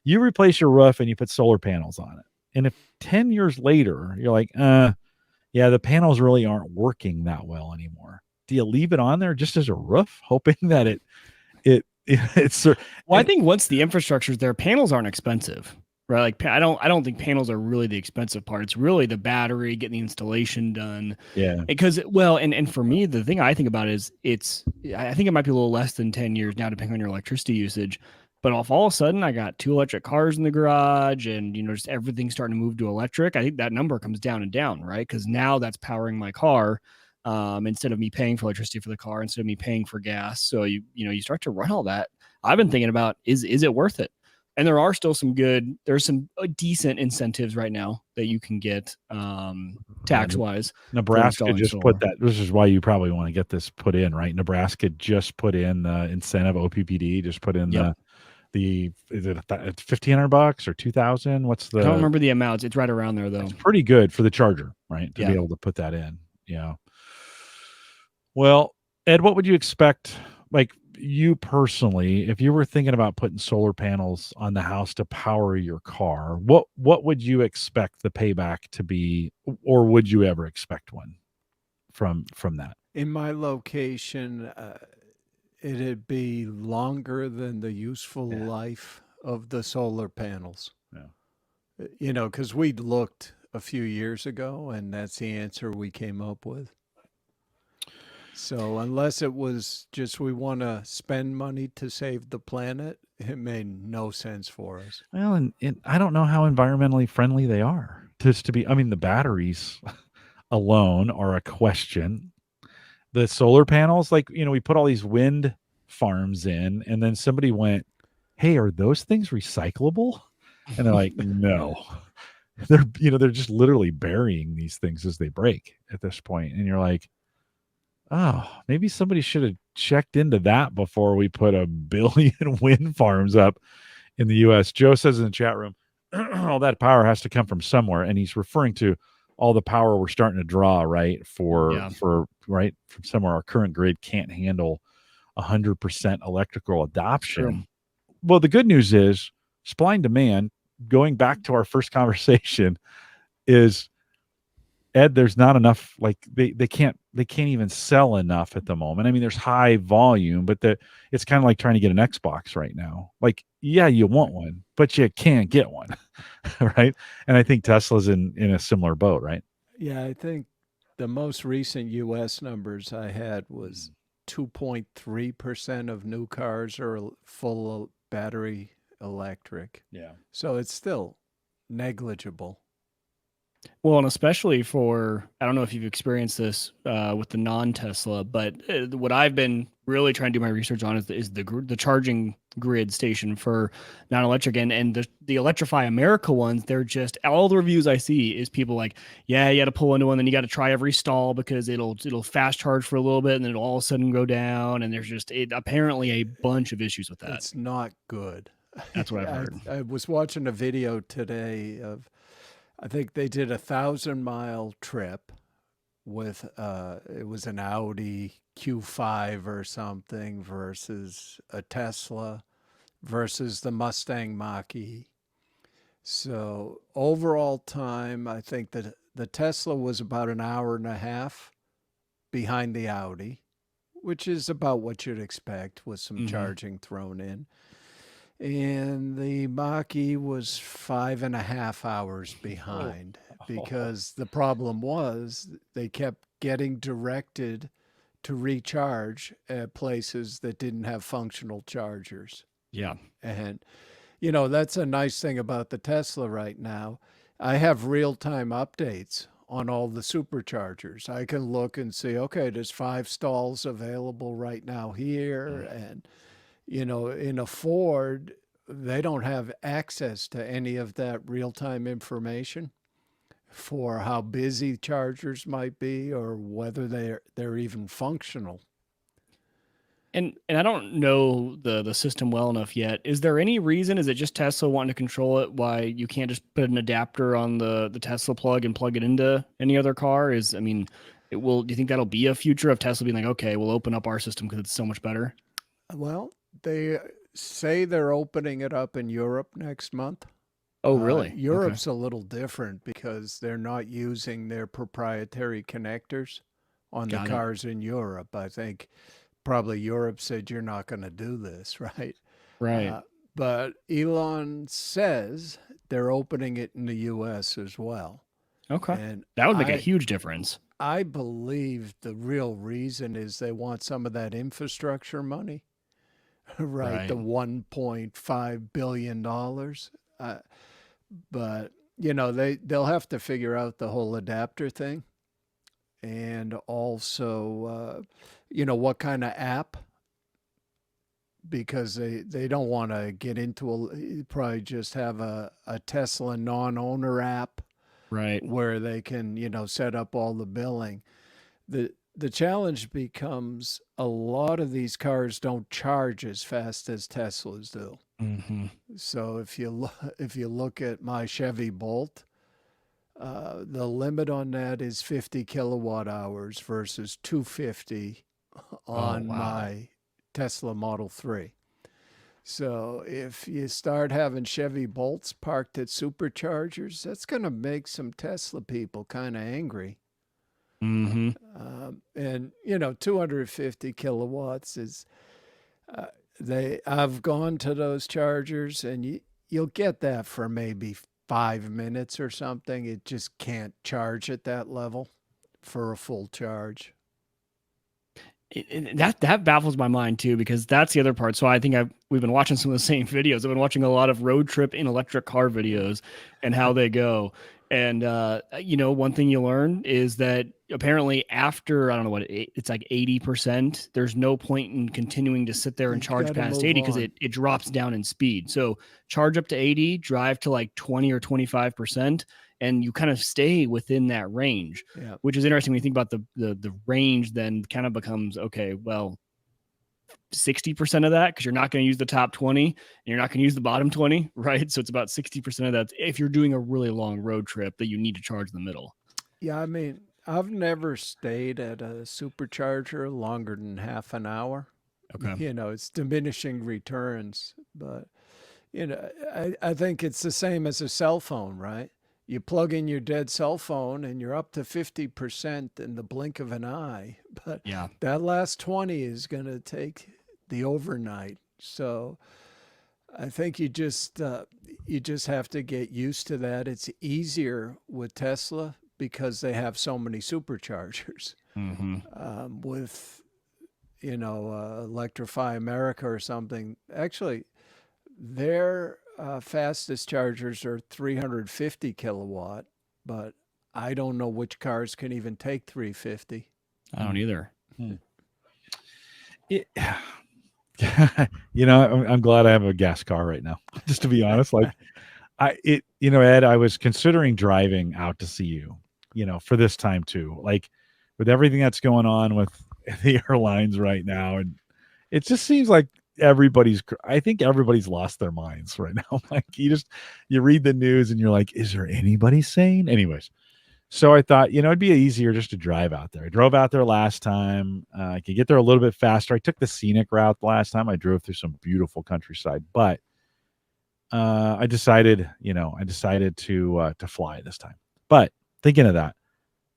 you replace your roof and you put solar panels on it. And if 10 years later, you're like, the panels really aren't working that well anymore. Do you leave it on there just as a roof, hoping that it's well, I think once the infrastructure's there, panels aren't expensive, right? Like I don't think panels are really the expensive part. It's really the battery, getting the installation done. Yeah. Because and for me, the thing I think about is I think it might be a little less than 10 years now, depending on your electricity usage. But if all of a sudden I got 2 electric cars in the garage and, just everything's starting to move to electric, I think that number comes down and down, right? Because now that's powering my car. Instead of me paying for electricity for the car, instead of me paying for gas. So you start to run all that. I've been thinking about, is it worth it? And there are still there's some decent incentives right now that you can get tax wise. Nebraska just put that. This is why you probably want to get this put in, right? Nebraska just put in the incentive. OPPD just put in is it $1,500 or $2,000? What's the? I don't remember the amounts. It's right around there though. It's pretty good for the charger, right? To be able to put that in. Yeah. Well, Ed, what would you expect? Like you personally, if you were thinking about putting solar panels on the house to power your car, what would you expect the payback to be, or would you ever expect one from that? In my location, it'd be longer than the useful life of the solar panels. Yeah. Because we'd looked a few years ago, and that's the answer we came up with. So unless it was just we want to spend money to save the planet, it made no sense for us. Well, and I don't know how environmentally friendly they are. The batteries alone are a question. the solar panels, like, we put all these wind farms in, and then somebody went, "Hey, are those things recyclable?" And they're like, "No." They're just literally burying these things as they break at this point. And you're like, "Oh, maybe somebody should have checked into that before we put a billion wind farms up in the US." Joe says in the chat room, all that power has to come from somewhere, and he's referring to all the power we're starting to draw, right? For right from somewhere. Our current grid can't handle 100% electrical adoption. Well, the good news is supply and demand, going back to our first conversation, is, Ed, there's not enough. Like they can't even sell enough at the moment. I mean, there's high volume, but it's kind of like trying to get an Xbox right now. Like, yeah, you want one, but you can't get one. Right. And I think Tesla's in a similar boat, right? Yeah, I think the most recent US numbers I had was 2.3% of new cars are full battery electric. Yeah. So it's still negligible. Well, and especially for, I don't know if you've experienced this with the non-Tesla, but what I've been really trying to do my research on is the charging grid station for non-electric, and the Electrify America ones. They're just, all the reviews I see is people like, yeah, you got to pull into one, then you got to try every stall because it'll fast charge for a little bit, and then it'll all of a sudden go down, and there's just apparently a bunch of issues with that. It's not good. That's what I've heard. I was watching a video today of, I think they did 1,000-mile trip with it was an Audi Q5 or something versus a Tesla versus the Mustang Mach-E. So overall time, I think that the Tesla was about an hour and a half behind the Audi, which is about what you'd expect with some charging thrown in. And the Mach-E was 5.5 hours behind because the problem was they kept getting directed to recharge at places that didn't have functional chargers. Yeah. And, that's a nice thing about the Tesla right now. I have real-time updates on all the superchargers. I can look and see, okay, there's 5 stalls available right now here. And, in a Ford, they don't have access to any of that real-time information for how busy chargers might be or whether they're even functional. And I don't know the system well enough yet. Is there any reason? Is it just Tesla wanting to control it? Why you can't just put an adapter on the Tesla plug and plug it into any other car? Do you think that'll be a future of Tesla being like, okay, we'll open up our system because it's so much better? Well, they say they're opening it up in Europe next month. Oh, really? Europe's a little different because they're not using their proprietary connectors on the cars in Europe. I think probably Europe said, you're not going to do this, right? Right. But Elon says they're opening it in the U.S. as well. Okay. And that would make a huge difference. I believe the real reason is they want some of that infrastructure money. Right, the $1.5 billion. But, they'll have to figure out the whole adapter thing. And also, what kind of app. Because they don't want to get into probably just have a Tesla non-owner app. Right. Where they can, set up all the billing. The challenge becomes a lot of these cars don't charge as fast as Teslas do. So if you look at my Chevy Bolt, the limit on that is 50 kilowatt hours versus 250 on my Tesla Model 3. So if you start having Chevy Bolts parked at superchargers, that's going to make some Tesla people kind of angry. And 250 kilowatts is I've gone to those chargers and you'll get that for maybe 5 minutes or something. It just can't charge at that level for a full charge. That baffles my mind too, because that's the other part. So I think we've been watching some of the same videos. I've been watching a lot of road trip in electric car videos and how they go. And, one thing you learn is that apparently after, I don't know what, it's like 80%, there's no point in continuing to sit there and charge past 80 because it drops down in speed. So charge up to 80, drive to like 20 or 25%, and you kind of stay within that range, which is interesting when you think about the range then kind of becomes, okay, well, 60% of that, because you're not going to use the top 20 and you're not going to use the bottom 20, right? So it's about 60% of that if you're doing a really long road trip that you need to charge the middle. Yeah, I mean, I've never stayed at a supercharger longer than half an hour. Okay. It's diminishing returns, but I think it's the same as a cell phone, right? You plug in your dead cell phone and you're up to 50% in the blink of an eye, but that last 20 is going to take the overnight. So I think you just have to get used to that. It's easier with Tesla because they have so many superchargers. With Electrify America or something, actually their fastest chargers are 350 kilowatt, but I don't know which cars can even take 350. I don't either. I'm glad I have a gas car right now, just to be honest. Like Ed, I was considering driving out to see you, for this time too, like with everything that's going on with the airlines right now. And it just seems like I think everybody's lost their minds right now. Like you read the news and you're like, is there anybody sane? Anyways. So I thought, it'd be easier just to drive out there. I drove out there last time. I could get there a little bit faster. I took the scenic route the last time. I drove through some beautiful countryside, but I decided to fly this time. But thinking of that,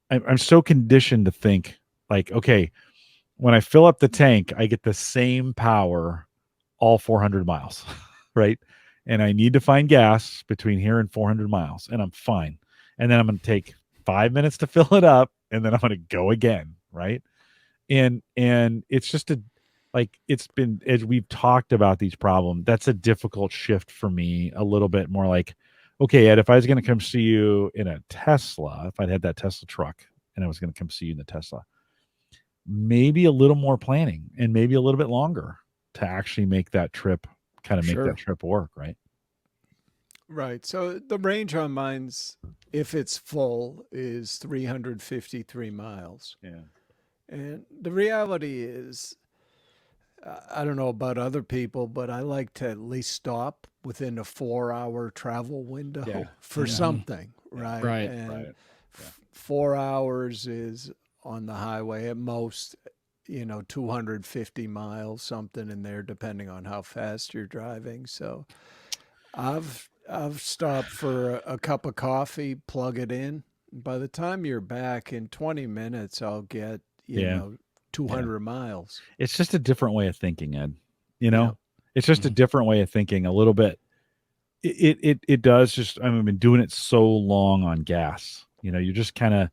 I'm so conditioned to think like, okay, when I fill up the tank, I get the same power all 400 miles, right? And I need to find gas between here and 400 miles, and I'm fine. And then I'm going to take 5 minutes to fill it up, and then I'm going to go again, right? And it's just it's been, as we've talked about these problems, that's a difficult shift for me a little bit more like, okay, Ed, if I was going to come see you in a Tesla, if I'd had that Tesla truck and I was going to come see you in the Tesla, maybe a little more planning and maybe a little bit longer to actually make that trip, make that trip work, right? Right. So the range on mine's, if it's full, is 353 miles. Yeah. And the reality is, I don't know about other people, but I like to at least stop within a 4-hour travel window for something, right? Right. And 4 hours is on the highway at most, 250 miles, something in there, depending on how fast you're driving. So I've stopped for a cup of coffee, plug it in. By the time you're back in 20 minutes, I'll get, 200 miles. It's just a different way of thinking, Ed. It's just a different way of thinking a little bit. It does just, I've been doing it so long on gas. You just kind of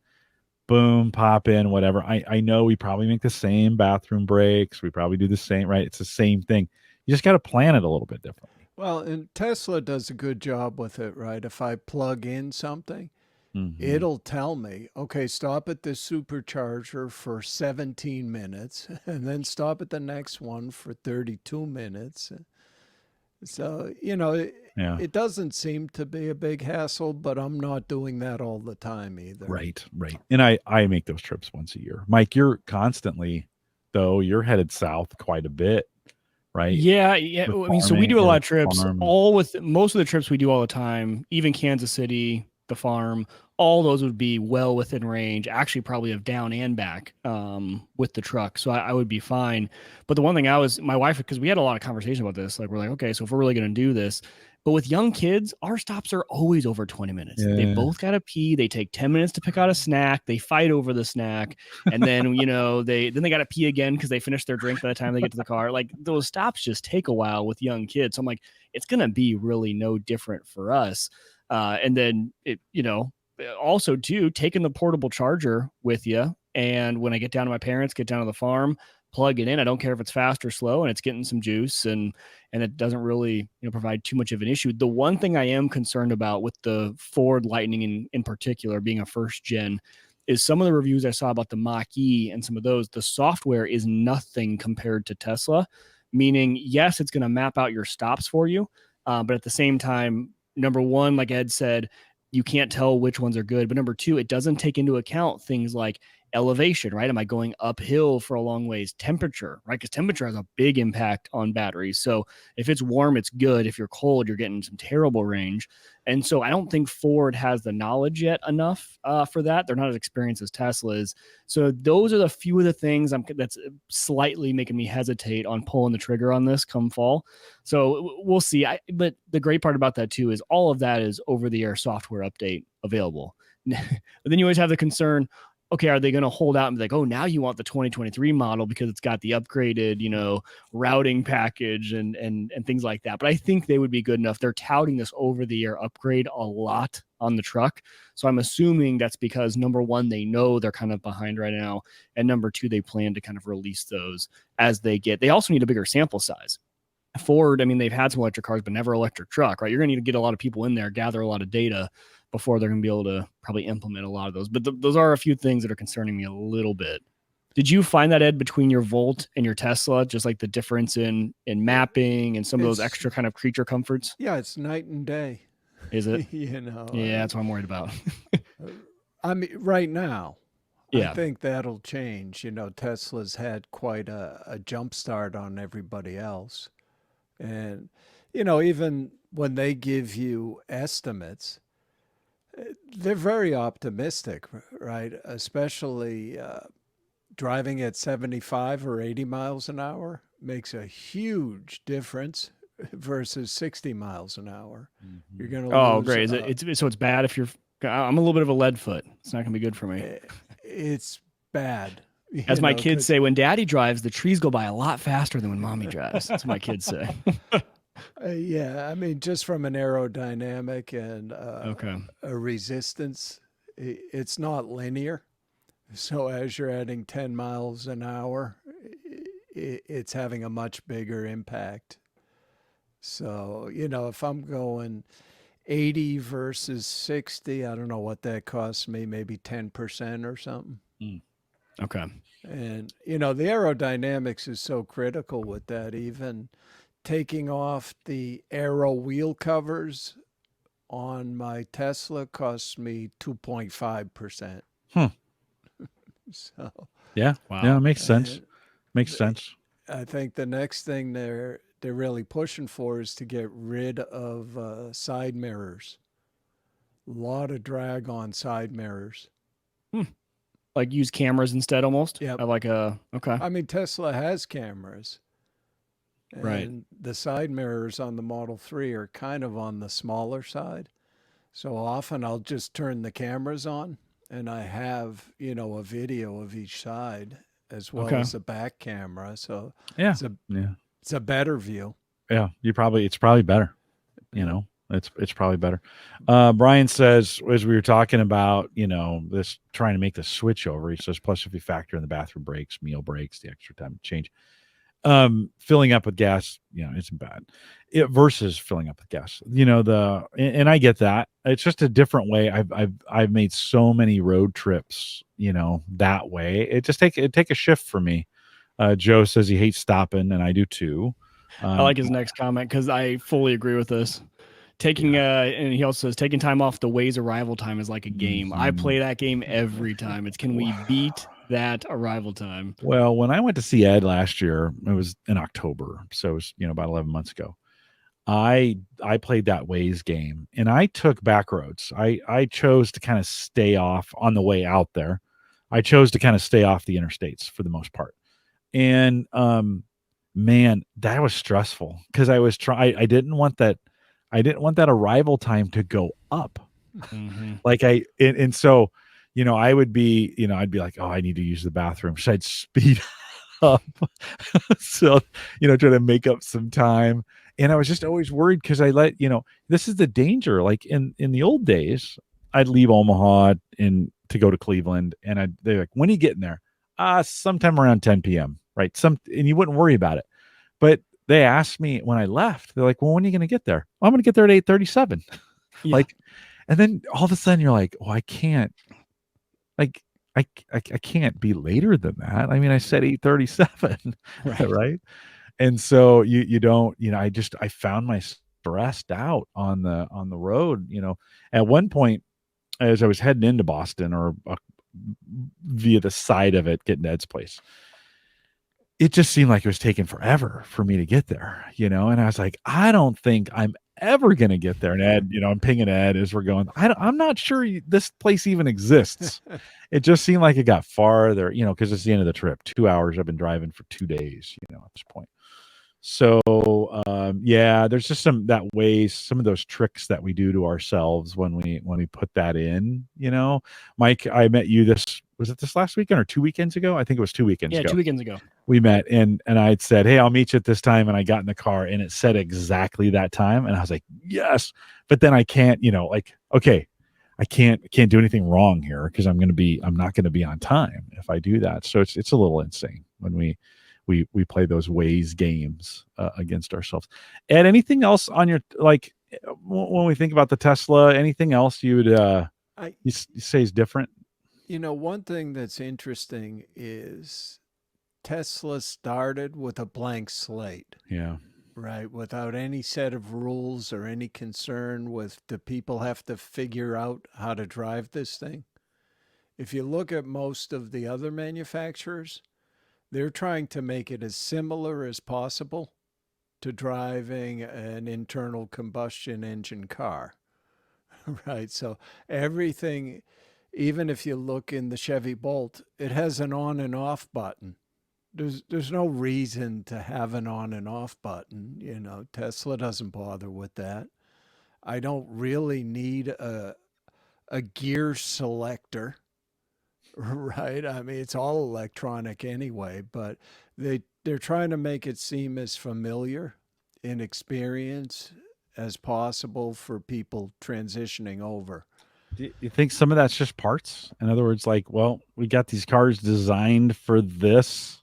boom, pop in, whatever. I know we probably make the same bathroom breaks. We probably do the same, right? It's the same thing. You just got to plan it a little bit differently. Well, and Tesla does a good job with it, right? If I plug in something, it'll tell me, okay, stop at this supercharger for 17 minutes and then stop at the next one for 32 minutes. So, it doesn't seem to be a big hassle, but I'm not doing that all the time either. Right. And I make those trips once a year. Mike, you're constantly, though, you're headed south quite a bit, right? Yeah. I mean, so we do a lot of trips, most of the trips we do all the time, even Kansas City, the farm, all those would be well within range, actually probably of down and back with the truck. So I would be fine. But the one thing my wife, because we had a lot of conversation about this, like we're like, okay, so if we're really going to do this, but with young kids, our stops are always over 20 minutes. Yeah. They both got to pee. They take 10 minutes to pick out a snack. They fight over the snack. And then, they got to pee again because they finish their drink by the time they get to the car. Like those stops just take a while with young kids. So I'm like, it's going to be really no different for us. And then also too, taking the portable charger with you. And when I get down to my parents, get down to the farm, plug it in. I don't care if it's fast or slow, and it's getting some juice, and it doesn't really provide too much of an issue. The one thing I am concerned about with the Ford Lightning in particular, being a first gen, is some of the reviews I saw about the Mach-E and some of those, the software is nothing compared to Tesla, meaning, yes, it's going to map out your stops for you, but at the same time, number one, like Ed said, you can't tell which ones are good. But number two, it doesn't take into account things like elevation, right? Am I going uphill for a long ways? Temperature, right? Because temperature has a big impact on batteries. So if it's warm, it's good. If you're cold, you're getting some terrible range. And so I don't think Ford has the knowledge yet enough for that. They're not as experienced as Tesla is. So those are the few of the things that's slightly making me hesitate on pulling the trigger on this come fall. So we'll see. But the great part about that too is all of that is over-the-air software update available. But then you always have the concern, okay, are they going to hold out and be like, oh, now you want the 2023 model because it's got the upgraded, routing package and things like that. But I think they would be good enough. They're touting this over-the-air upgrade a lot on the truck. So I'm assuming that's because, number one, they know they're kind of behind right now. And number two, they plan to kind of release those as they get. They also need a bigger sample size. Ford, I mean, they've had some electric cars, but never electric truck, right? You're going to need to get a lot of people in there, gather a lot of data before they're going to be able to probably implement a lot of those. But those are a few things that are concerning me a little bit. Did you find that, Ed, between your Volt and your Tesla, just like the difference in mapping and some of those extra kind of creature comforts? Yeah, it's night and day. Is it? Yeah, that's what I'm worried about. I mean, right now, yeah. I think that'll change. Tesla's had quite a jump start on everybody else. And, even when they give you estimates, they're very optimistic, right? Especially driving at 75 or 80 miles an hour makes a huge difference versus 60 miles an hour. Mm-hmm. You're going to lose. Great. So it's bad if you're. I'm a little bit of a lead foot. It's not going to be good for me. It's bad. As my kids say, when Daddy drives, the trees go by a lot faster than when Mommy drives. That's what my kids say. Yeah, I mean, just from an aerodynamic and a resistance, it's not linear. So as you're adding 10 miles an hour, it's having a much bigger impact. So, if I'm going 80 versus 60, I don't know what that costs me, maybe 10% or something. Okay. And, the aerodynamics is so critical with that. Even taking off the aero wheel covers on my Tesla costs me 2.5%. So yeah, wow. Yeah, it makes sense. Makes sense. I think the next thing they're really pushing for is to get rid of side mirrors. A lot of drag on side mirrors. Like use cameras instead, almost. Yeah. Okay. I mean, Tesla has cameras. And right. The side mirrors on the Model 3 are kind of on the smaller side. So often I'll just turn the cameras on and I have, a video of each side as well as a back camera. So it's a better view. Yeah, it's probably better. It's probably better. Brian says, as we were talking about, this trying to make the switch over, he says, plus if you factor in the bathroom breaks, meal breaks, the extra time to change, filling up with gas, isn't bad. Versus filling up with gas, and I get that. It's just a different way. I've made so many road trips, that way. It take a shift for me. Joe says he hates stopping, and I do too. I like his next comment because I fully agree with this. And he also says taking time off the Waze arrival time is like a game. I play that game every time. It's can we beat that arrival time? Well, when I went to see Ed last year, it was in October, so it was about 11 months ago. I played that Waze game, and I took back roads. I chose to kind of stay off on the way out there. I chose to kind of stay off the interstates for the most part, and man, that was stressful because I was I didn't want that arrival time to go up. Mm-hmm. So, I would be, I'd be like, oh, I need to use the bathroom. So I'd speed up. So, try to make up some time. And I was just always worried because this is the danger. Like in the old days, I'd leave Omaha to go to Cleveland, and they're like, when are you getting there? Sometime around 10 p.m. right? And you wouldn't worry about it. But they asked me when I left, they're like, well, when are you going to get there? Well, I'm going to get there at 8:37. Yeah. Like, and then all of a sudden you're like, oh, I can't, like, I can't be later than that. I mean, I said 8:37, Right. right? And so you don't, I found myself stressed out on the road. At one point, as I was heading into Boston or via the side of it, getting to Ed's place, it just seemed like it was taking forever for me to get there, and I was like, I don't think I'm ever going to get there. And Ed, I'm pinging Ed as we're going, I'm not sure this place even exists. It just seemed like it got farther, because it's the end of the trip. 2 hours. I've been driving for 2 days, at this point. So, there's just some of those tricks that we do to ourselves when we put that in, Mike, I met you was it this last weekend or 2 weekends ago? I think it was 2 weekends ago. 2 weekends ago. We met and I had said, hey, I'll meet you at this time. And I got in the car and it said exactly that time. And I was like, yes, but then I can't, okay, I can't do anything wrong here because I'm not going to be on time if I do that. So it's a little insane when we play those ways games against ourselves. Ed, anything else on your, when we think about the Tesla, anything else you would you say is different? One thing that's interesting is Tesla started with a blank slate. Yeah. Right. Without any set of rules or any concern with, do people have to figure out how to drive this thing? If you look at most of the other manufacturers, they're trying to make it as similar as possible to driving an internal combustion engine car. Right. So everything, even if you look in the Chevy Bolt, it has an on and off button. There's no reason to have an on and off button. Tesla doesn't bother with that. I don't really need a gear selector, right? I mean, it's all electronic anyway, but they're trying to make it seem as familiar in experience as possible for people transitioning over. Do you think some of that's just parts? In other words, we got these cars designed for this.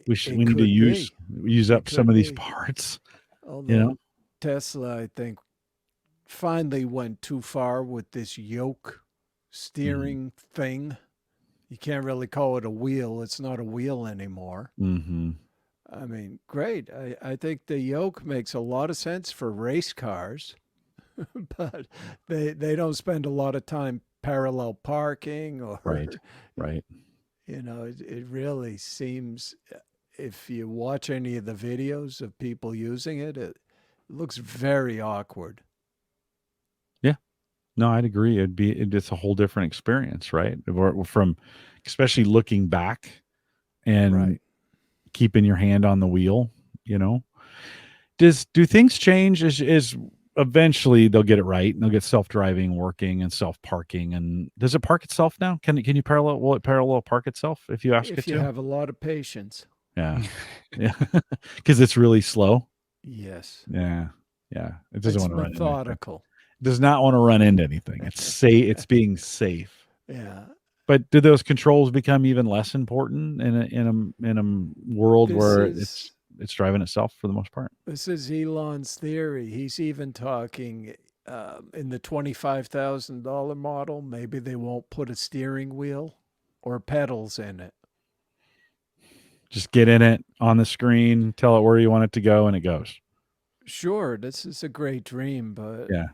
We need to use up some of these parts. Although Tesla, I think, finally went too far with this yoke steering thing. You can't really call it a wheel. It's not a wheel anymore. Mm-hmm. I mean, great. I think the yoke makes a lot of sense for race cars, but they don't spend a lot of time parallel parking or right. It really seems, if you watch any of the videos of people using it, it looks very awkward. Yeah, no, I'd agree. It's a whole different experience, right? From especially looking back and keeping your hand on the wheel. Do things change as eventually they'll get it right and they'll get self-driving working and self-parking? And does it park itself now? Will it parallel park itself if you ask it to? If you have a lot of patience. Yeah. Yeah. Because it's really slow. Yes. Yeah. Yeah. It doesn't want to run methodical. It does not want to run into anything. It's being safe. Yeah. But do those controls become even less important in a world where it's driving itself for the most part? This is Elon's theory. He's even talking in the $25,000 model, maybe they won't put a steering wheel or pedals in it. Just get in it on the screen, tell it where you want it to go, and it goes. Sure, this is a great dream, but yeah,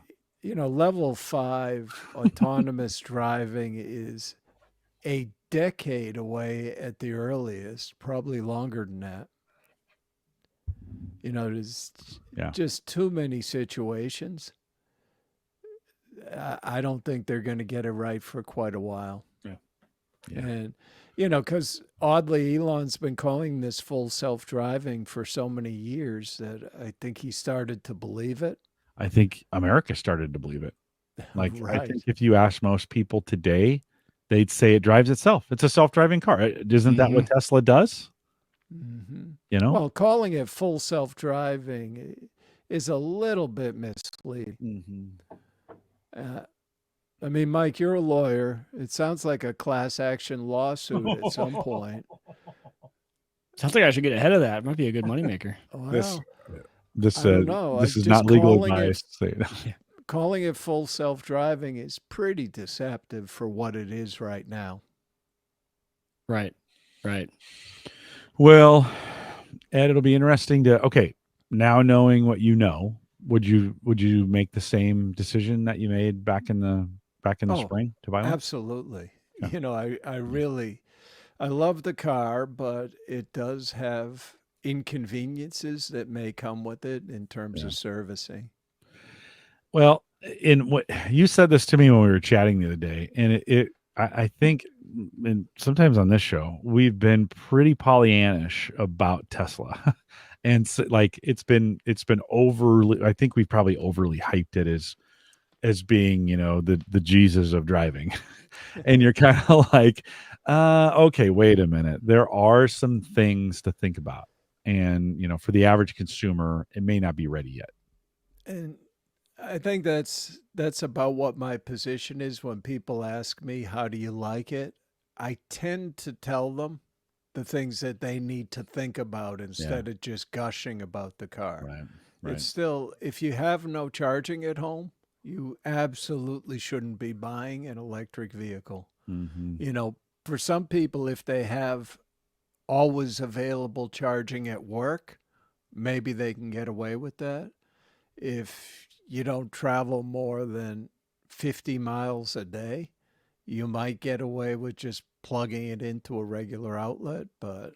level 5 autonomous driving is a decade away at the earliest, probably longer than that. There's just too many situations. I don't think they're going to get it right for quite a while. Yeah. And, because oddly, Elon's been calling this full self-driving for so many years that I think he started to believe it. I think America started to believe it. I think if you ask most people today, they'd say it drives itself. It's a self-driving car. Isn't that what Tesla does? Mm-hmm. Well, calling it full self-driving is a little bit misleading. Mm-hmm. I mean, Mike, you're a lawyer. It sounds like a class action lawsuit at some point. Sounds like I should get ahead of that. It might be a good moneymaker. Well, This I don't know. this is Just not legal calling advice. calling it full self-driving is pretty deceptive for what it is right now. Right. Well, Ed, it'll be interesting to now knowing what you know, would you make the same decision that you made back in the Oh, spring to buy one? absolutely. Yeah. You know, I love the car, but it does have inconveniences that may come with it in terms Yeah. of servicing. Well, in what you said this to me when we were chatting the other day, and I think, and sometimes on this show we've been pretty Pollyannish about Tesla, and so, like it's been overly. I think we've probably overly hyped it as being the Jesus of driving, and you're kind of like, okay, wait a minute. There are some things to think about, and for the average consumer, it may not be ready yet. And I think that's about what my position is when people ask me, how do you like it? I tend to tell them the things that they need to think about Yeah. instead of just gushing about the car. Right. It's still, if you have no charging at home, you absolutely shouldn't be buying an electric vehicle. Mm-hmm. You know, for some people, if they have always available charging at work, maybe they can get away with that. If you don't travel more than 50 miles a day, you might get away with just plugging it into a regular outlet. But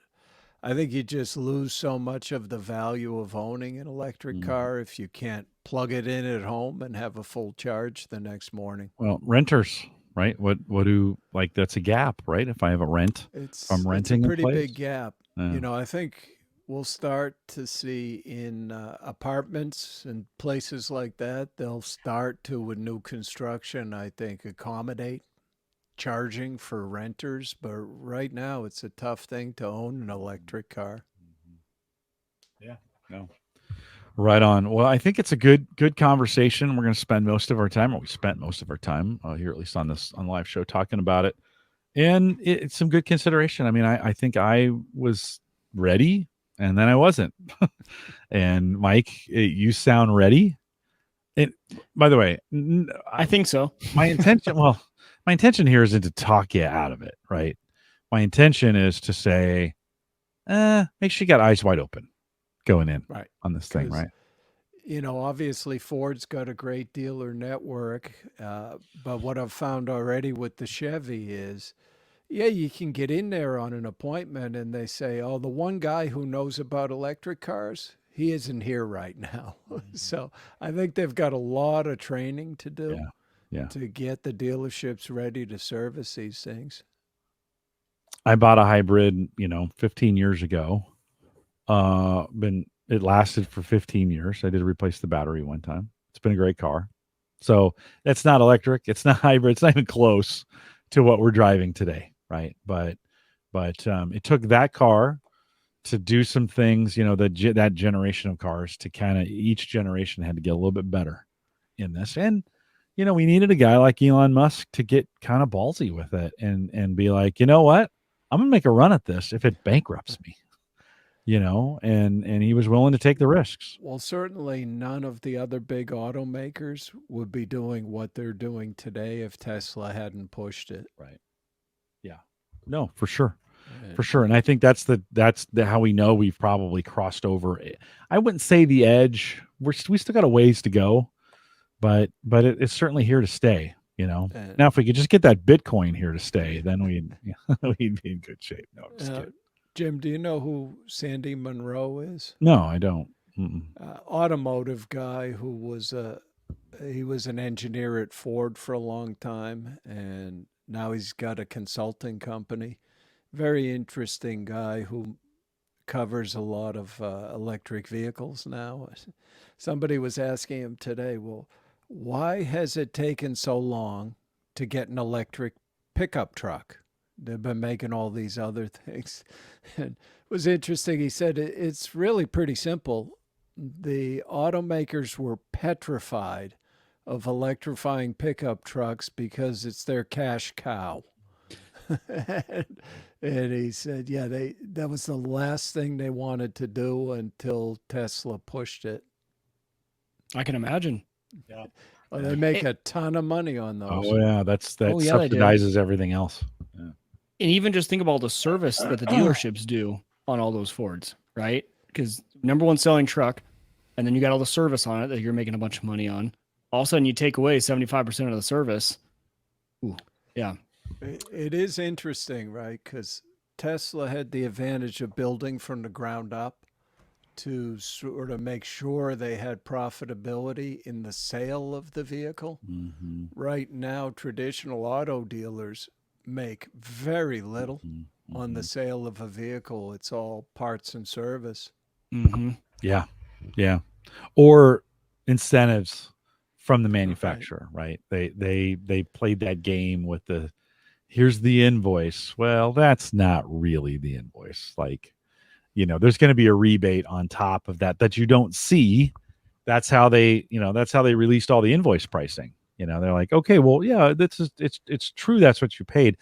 I think you just lose so much of the value of owning an electric Mm. car if you can't plug it in at home and have a full charge the next morning. Well, renters, right? What do like that's a gap, right? If I have a rent, if I'm It's a renting a pretty place. big gap. Yeah. You know, I think we'll start to see in apartments and places like that, they'll start to, with new construction, I think, accommodate charging for renters. But right now, it's a tough thing to own an electric car. Yeah. No. Right on. Well, I think it's a good conversation. We're going to spend most of our time, or we spent most of our time here, at least on the live show, talking about it, and it's some good consideration. I mean, I think I was ready, and then I wasn't. And Mike, you sound ready. And by the way, I think so. my intention, well, my intention here isn't to talk you out of it, right? My intention is to say, make sure you got eyes wide open going in Right. on this thing, 'Cause, right? you know, obviously Ford's got a great dealer network. But what I've found already with the Chevy is, yeah, you can get in there on an appointment and they say, oh, the one guy who knows about electric cars, he isn't here right now. So I think they've got a lot of training to do Yeah. Yeah. to get the dealerships ready to service these things. I bought a hybrid, 15 years ago. It lasted for 15 years. I did replace the battery one time. It's been a great car. So that's not electric. It's not hybrid. It's not even close to what we're driving today, right? But it took that car to do some things. That generation of cars to kind of each generation had to get a little bit better in this, and we needed a guy like Elon Musk to get kind of ballsy with it and be like, you know what, I'm gonna make a run at this if it bankrupts me. And he was willing to take the risks. Well, certainly none of the other big automakers would be doing what they're doing today if Tesla hadn't pushed it. Right. Yeah. No, for sure. And For sure. And I think that's how we know we've probably crossed over. I wouldn't say the edge. We still got a ways to go, but it's certainly here to stay. And Now, if we could just get that Bitcoin here to stay, then we'd be in good shape. No, I'm just kidding. Jim, do you know who Sandy Munro is? No, I don't. Automotive guy who he was an engineer at Ford for a long time, and now he's got a consulting company. Very interesting guy who covers a lot of electric vehicles now. Somebody was asking him today, well, why has it taken so long to get an electric pickup truck? They've been making all these other things. And it was interesting. He said it's really pretty simple. The automakers were petrified of electrifying pickup trucks because it's their cash cow. And he said, yeah, that was the last thing they wanted to do until Tesla pushed it. I can imagine. Yeah. Oh, they make a ton of money on those. Oh yeah, that Oh, yeah, they do. subsidizes everything else. Yeah. And even just think about all the service that the dealerships do on all those Fords, right? Because number one selling truck, and then you got all the service on it that you're making a bunch of money on. All of a sudden, you take away 75% of the service. Ooh, yeah. It is interesting, right? Because Tesla had the advantage of building from the ground up to sort of make sure they had profitability in the sale of the vehicle. Mm-hmm. Right now, traditional auto dealers make very little Mm-hmm. on the sale of a vehicle. It's all parts and service. Mm-hmm. Yeah. Yeah. Or incentives from the manufacturer, right? They played that game with the here's the invoice. Well, that's not really the invoice. Like, there's going to be a rebate on top of that you don't see. That's how they released all the invoice pricing. They're like, okay, well, yeah, it's true. That's what you paid.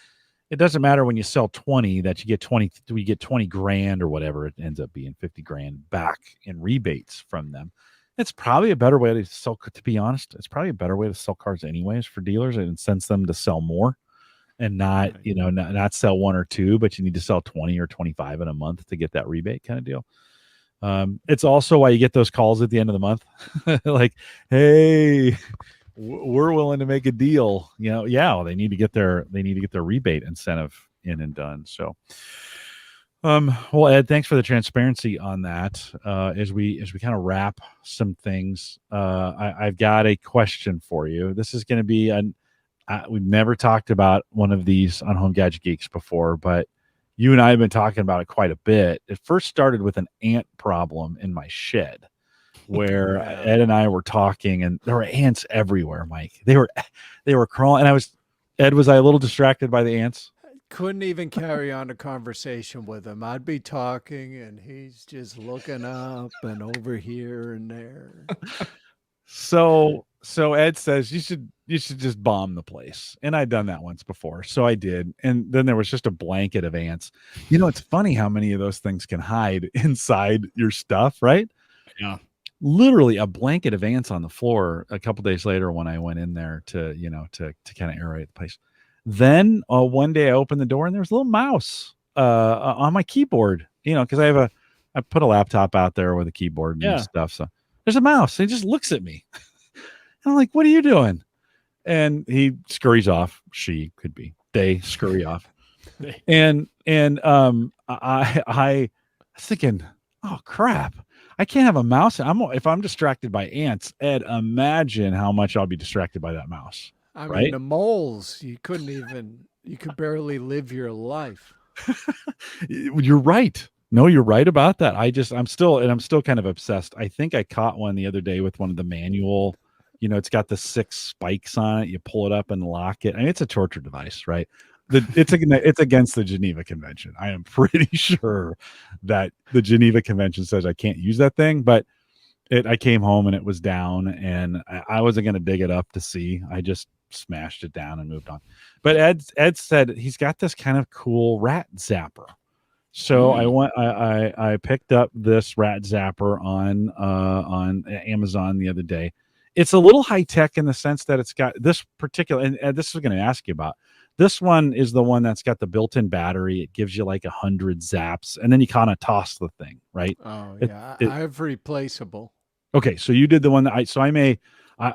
It doesn't matter when you sell 20 that you get 20 grand or whatever. It ends up being 50 grand back in rebates from them. It's probably a better way to sell, to be honest. It's probably a better way to sell cars anyways for dealers. It incents them to sell more and not, not sell one or two, but you need to sell 20 or 25 in a month to get that rebate kind of deal. It's also why you get those calls at the end of the month. Like, hey, we're willing to make a deal. They need to get their rebate incentive in and done. So, well, Ed, thanks for the transparency on that. As we kind of wrap some things, I've got a question for you. This is going to be we've never talked about one of these on Home Gadget Geeks before, but you and I have been talking about it quite a bit. It first started with an ant problem in my shed where Ed and I were talking, and there were ants everywhere, Mike. They were crawling, and Ed, was I a little distracted by the ants? Couldn't even carry on a conversation with him. I'd be talking and he's just looking up and over here and there. So Ed says you should just bomb the place. And I'd done that once before. So I did. And then there was just a blanket of ants. It's funny how many of those things can hide inside your stuff, right? Yeah. Literally a blanket of ants on the floor a couple days later when I went in there to kind of aerate the place. Then one day I opened the door and there was a little mouse on my keyboard, because I put a laptop out there with a keyboard and stuff. So there's a mouse. He just looks at me. And I'm like, what are you doing? And he scurries off. She could be. They scurry off. And I was thinking, oh crap. I can't have a mouse. If I'm distracted by ants, Ed, imagine how much I'll be distracted by that mouse. I right? mean, the moles, you could barely live your life. You're right. No, you're right about that. I'm still kind of obsessed. I think I caught one the other day with one of the manual, it's got the 6 spikes on it. You pull it up and lock it. I mean, it's a torture device, right? It's against the Geneva Convention. I am pretty sure that the Geneva Convention says I can't use that thing, but I came home and it was down, and I wasn't going to dig it up to see. I just smashed it down and moved on. But Ed said he's got this kind of cool rat zapper. So I picked up this rat zapper on Amazon the other day. It's a little high tech in the sense that it's got this particular, and this is going to ask you about. This one is the one that's got the built-in battery. It gives you like 100 zaps, and then you kind of toss the thing, right? Oh yeah, I have replaceable. Okay, so you did the one that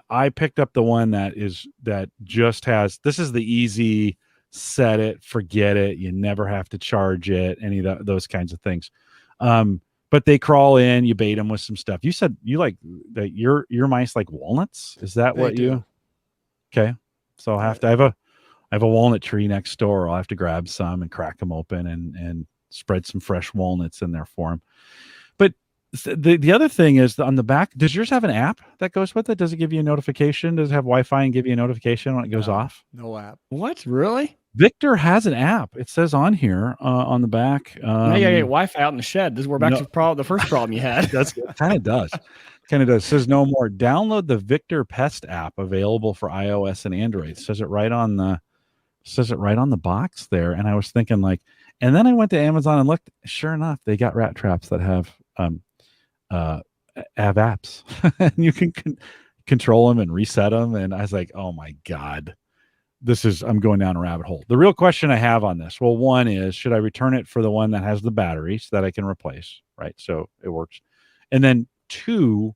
I picked up the one that just has, this is the easy set it, forget it. You never have to charge it, any of those kinds of things. But they crawl in, you bait them with some stuff. You said you like that your mice like walnuts. Is that what you? Okay. So I have a walnut tree next door. I'll have to grab some and crack them open and spread some fresh walnuts in there for them. But the other thing is on the back, does yours have an app that goes with it? Does it give you a notification? Does it have Wi-Fi and give you a notification when it goes off? No app. What? Really? Victor has an app. It says on here on the back. Now you gotta get Wi-Fi out in the shed. We're back to the first problem you had. That's kind of does. It says no more. Download the Victor Pest app available for iOS and Android. It says it right on the Says it right on the box there. And I was thinking like, and then I went to Amazon and looked, sure enough, they got rat traps that have apps and you can control them and reset them. And I was like, oh my God, I'm going down a rabbit hole. The real question I have on this, well, one is, should I return it for the one that has the batteries that I can replace? Right. So it works. And then two,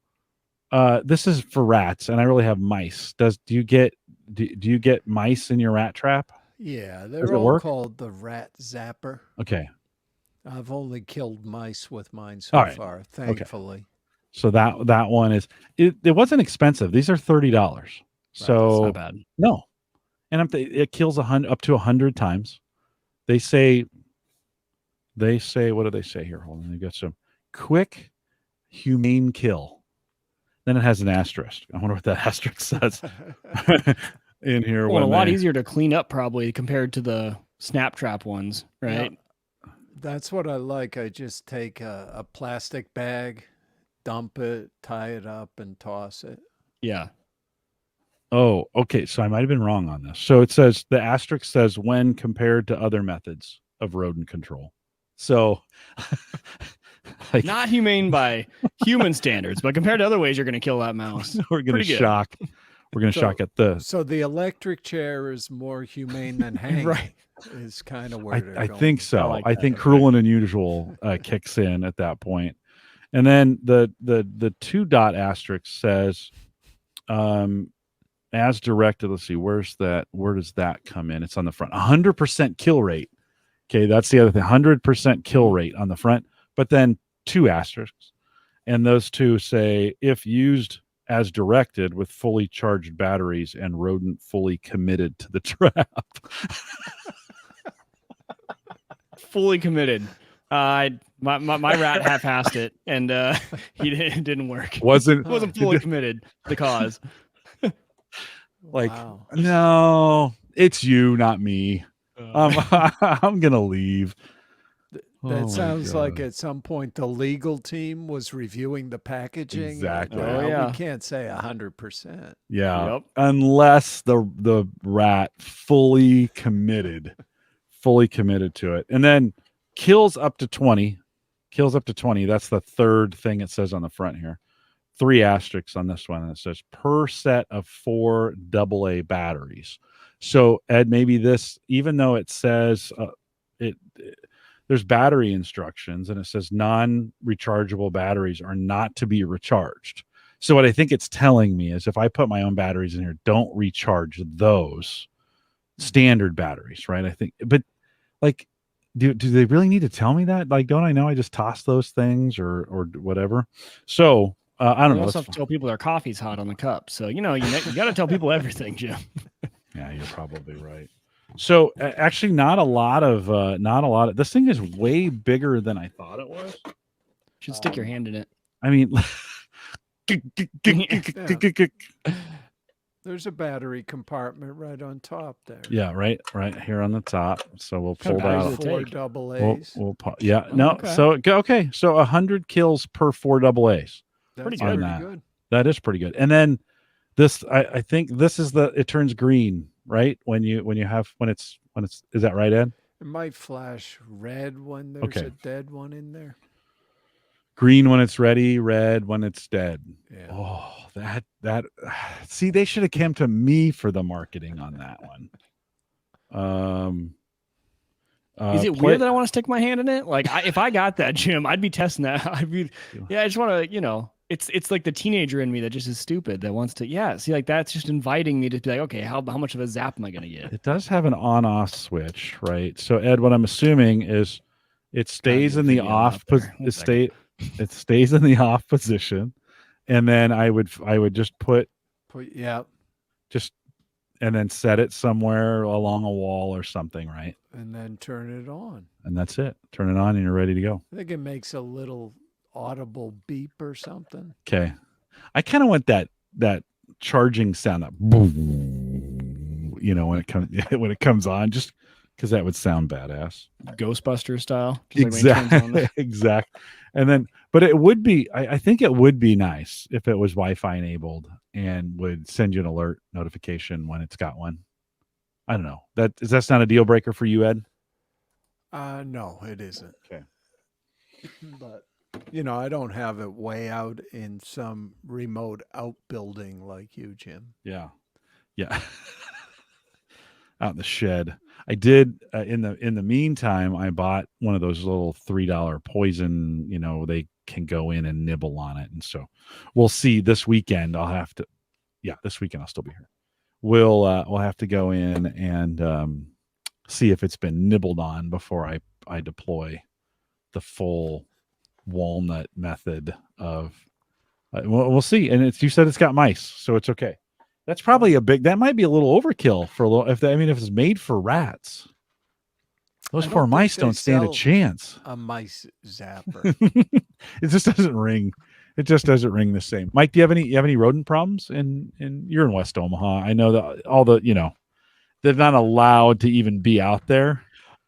this is for rats and I really have mice. Do you get mice in your rat trap? Yeah, Does they're it all work? called the rat zapper. Okay. I've only killed mice with mine All so right. far, thankfully. So that one is it wasn't expensive. These are $30. So That's not bad. no. And it kills up to 100 times. They say, what do they say here? Hold on, they got some quick, humane kill. Then it has an asterisk. I wonder what that asterisk says in here. Well, a lot easier to clean up probably compared to the snap trap ones, right? Yeah, that's what I like. I just take a plastic bag, dump it, tie it up, and toss it. Yeah. Oh, okay. So I might have been wrong on this. So it says the asterisk says when compared to other methods of rodent control. So like, not humane by human standards, but compared to other ways you're going to kill that mouse. We're going to shock. We're going to shock at the. So the electric chair is more humane than hanging. Right. Is kind of where I think so. I think cruel and unusual kicks in at that point. And then the 2 dot asterisk says, as directed. Let's see, where does that come in? It's on the front. 100% kill rate. Okay, that's the other thing. 100% kill rate on the front, but then 2 asterisks, and those 2 say if used as directed with fully charged batteries and rodent fully committed to the trap. Fully committed. My rat half-assed it, and it didn't work. Wasn't fully committed to the cause. Like, wow. No, it's you, not me. I'm gonna leave. That sounds like at some point the legal team was reviewing the packaging. Exactly. We can't say 100%. Yeah, yep. Unless the rat fully committed to it, and then kills up to 20. That's the third thing it says on the front here. 3 asterisks on this one, and it says per set of 4 AA batteries. So Ed, maybe this, even though it says there's battery instructions and it says non-rechargeable batteries are not to be recharged. So what I think it's telling me is if I put my own batteries in here, don't recharge those standard batteries, right? I think, but like, do they really need to tell me that? Like, don't I know I just toss those things or whatever? So I don't know. Also have to tell people their coffee's hot on the cup. So, you got to tell people everything, Jim. Yeah, you're probably right. So actually not a lot of, this thing is way bigger than I thought it was. Should stick your hand in it. I mean, there's a battery compartment right on top there. Yeah, right here on the top. So we'll pull that 4 AA's. Yeah, no. Okay. So okay, so 100 kills per 4 AA's. Pretty good. That is pretty good. And then this, I think this is it turns green, right? When it's is that right, Ed? It might flash red when there's a dead one in there. Green when it's ready, red when it's dead. Yeah. Oh, that see, they should have come to me for the marketing on that one. Is it weird that I want to stick my hand in it? Like, if I got that, Jim, I'd be testing that. I just want to, it's like the teenager in me that just is stupid that wants to, see, like that's just inviting me to be like, okay, how much of a zap am I going to get? It does have an on-off switch, right? So Ed, what I'm assuming is it stays in the off. It stays in the off position, and then I would just and then set it somewhere along a wall or something, right? And then turn it on. And that's it. Turn it on and you're ready to go. I think it makes a little audible beep or something. Okay. I kind of want that charging sound, that boom, when it comes on, just because that would sound badass. Ghostbuster style. Exactly. Exactly. And then, but it would be, I think it would be nice if it was Wi-Fi enabled and would send you an alert notification when it's got one. I don't know. That's not a deal breaker for you, Ed? No, it isn't. Okay. But I don't have it way out in some remote outbuilding like you, Jim. Yeah. Out in the shed. I did in the meantime, I bought one of those little $3 poison, they can go in and nibble on it. And so we'll see this weekend. This weekend I'll still be here. We'll have to go in and see if it's been nibbled on before I deploy the full walnut method of we'll see. And you said it's got mice, so it's okay. That's probably that might be a little overkill for a little, if it's made for rats. Those poor mice don't stand a chance. A mice zapper. It just doesn't ring. It just doesn't ring the same. Mike, do you have any rodent problems you're in West Omaha? I know that all the, they're not allowed to even be out there.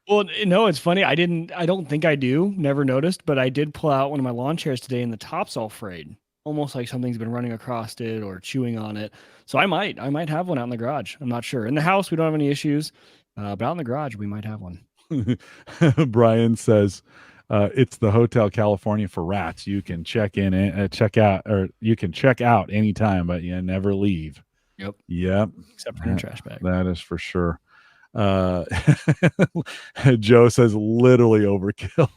Well, no, it's funny. I don't think I do. Never noticed, but I did pull out one of my lawn chairs today and the top's all frayed. Almost like something's been running across it or chewing on it. So I might have one out in the garage. I'm not sure. In the house, we don't have any issues. But out in the garage, we might have one. Brian says, it's the Hotel California for rats. You can check in and check out, or you can check out anytime, but you never leave. Yep. Except for in a trash bag. That is for sure. Joe says literally overkill.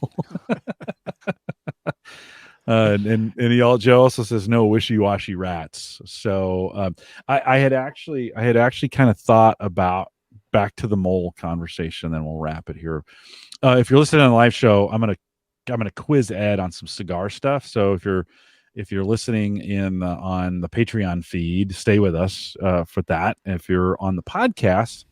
Joe also says no wishy-washy rats. So I had actually kind of thought about back to the mole conversation, then we'll wrap it here. If you're listening on the live show, I'm gonna quiz Ed on some cigar stuff. So if you're listening in on the Patreon feed, stay with us for that. If you're on the podcast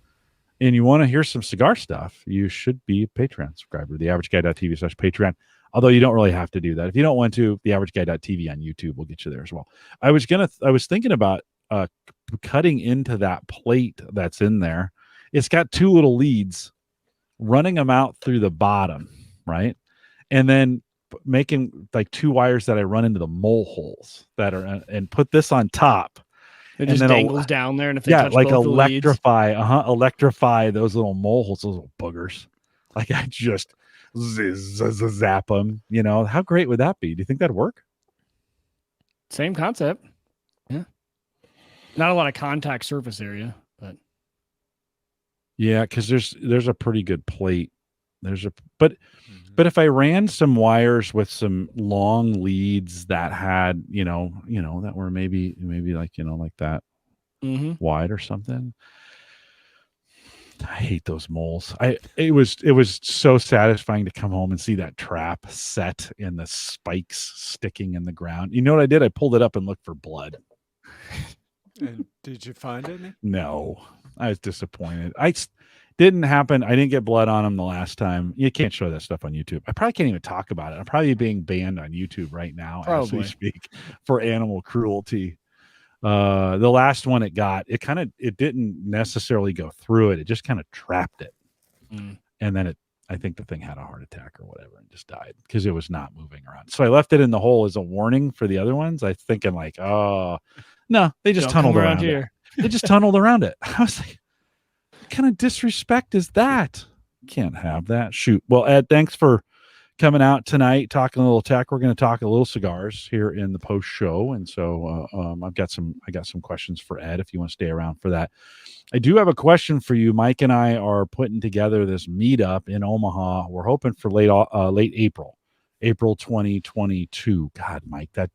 and you want to hear some cigar stuff, you should be a Patreon subscriber, theaverageguy.tv/Patreon. Although you don't really have to do that. If you don't want to, theaverageguy.tv on YouTube will get you there as well. I was thinking about cutting into that plate that's in there. It's got two little leads, running them out through the bottom, right? And then making like two wires that I run into the mole holes that are, and put this on top. It just dangles down there, and if they touch like both electrify those little mole holes, those little boogers. Like I just zap them. How great would that be? Do you think that'd work? Same concept. Yeah. Not a lot of contact surface area, but yeah, because there's a pretty good plate. But if I ran some wires with some long leads that had, that were maybe like, like that wide or something. I hate those moles. It was so satisfying to come home and see that trap set and the spikes sticking in the ground. You know what I did? I pulled it up and looked for blood. And did you find any? No, I was disappointed. Didn't happen. I didn't get blood on them the last time. You can't show that stuff on YouTube. I probably can't even talk about it. I'm probably being banned on YouTube right now as we speak for animal cruelty. The last one it didn't necessarily go through it. It just kind of trapped it. And then I think the thing had a heart attack or whatever and just died because it was not moving around. So I left it in the hole as a warning for the other ones. I thinking like, oh no, they just tunneled around here. They just tunneled around it. I was like, what kind of disrespect is that? Can't have that. Shoot. Well, Ed, thanks for coming out tonight, talking a little tech. We're going to talk a little cigars here in the post show. And so I got some questions for Ed if you want to stay around for that. I do have a question for you. Mike and I are putting together this meetup in Omaha. We're hoping for late April 2022. God, Mike, that,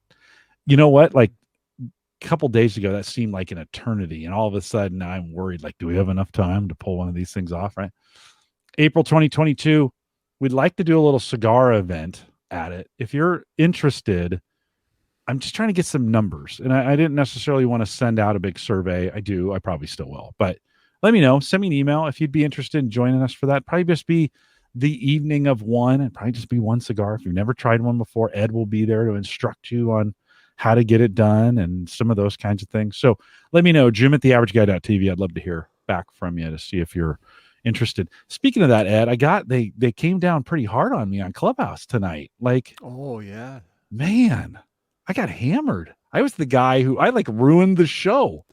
you know what? Like a couple days ago, that seemed like an eternity. And all of a sudden I'm worried, like, do we have enough time to pull one of these things off? Right. April 2022. We'd like to do a little cigar event at it. If you're interested, I'm just trying to get some numbers. And I didn't necessarily want to send out a big survey. I probably still will. But let me know. Send me an email if you'd be interested in joining us for that. Probably just be the evening of one. And probably just be one cigar. If you've never tried one before, Ed will be there to instruct you on how to get it done and some of those kinds of things. So let me know. Jim at theaverageguy.tv. I'd love to hear back from you to see if you're interested. Speaking of that, Ed, they came down pretty hard on me on Clubhouse tonight. Like, oh yeah, man, I got hammered. I was the guy who I ruined the show.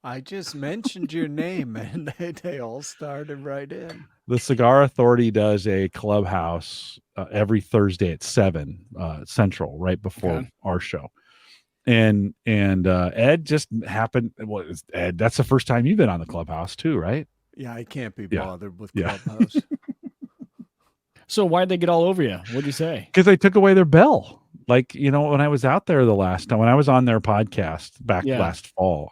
I just mentioned your name, and they all started right in. The Cigar Authority does a clubhouse every Thursday at 7 Central, right before our show. And Ed just happened. Well, Ed, that's the first time you've been on the clubhouse too, right? Yeah, I can't be bothered with Yeah. Clubhouse. So why'd they get all over you? What'd you say? Because they took away their bell. Like, you know, when I was out there the last time, when I was on their podcast back last fall,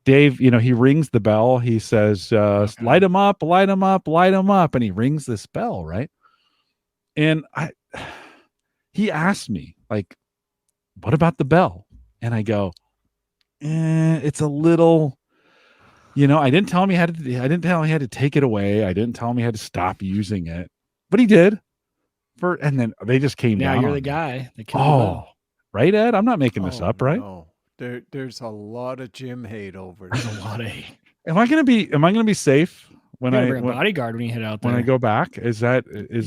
Dave, you know, he rings the bell. He says, light them up, light them up, light them up. And he rings this bell, right? And he asked me, like, what about the bell? And I go, it's a little, you know, I didn't tell him he had to take it away. I didn't tell him he had to stop using it, but he did. And then they just came down. Now you're on the me. guy that killed the bell. Right, Ed? I'm not making this up, right? No. There's a lot of Jim hate over There's there. a lot of hate. Am I gonna be safe when I bring a bodyguard when you head out there? when I go back? Is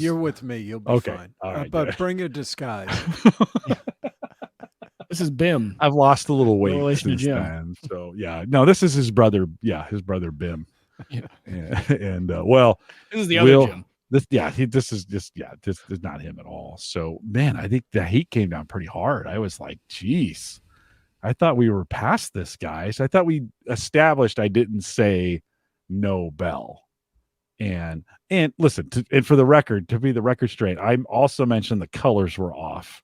You're with me. You'll be okay? fine. All right, but good. bring a disguise. This is Bim. I've lost a little weight relation to since Jim. then. So yeah, no, this is his brother. Yeah, his brother Bim. Yeah. And well, This is the other Jim. This is not him at all. So man, I think the heat came down pretty hard. I was like, geez, I thought we were past this, guys. I thought we established I didn't say no bell. And listen, and for the record, to be the record straight, I also mentioned the colors were off,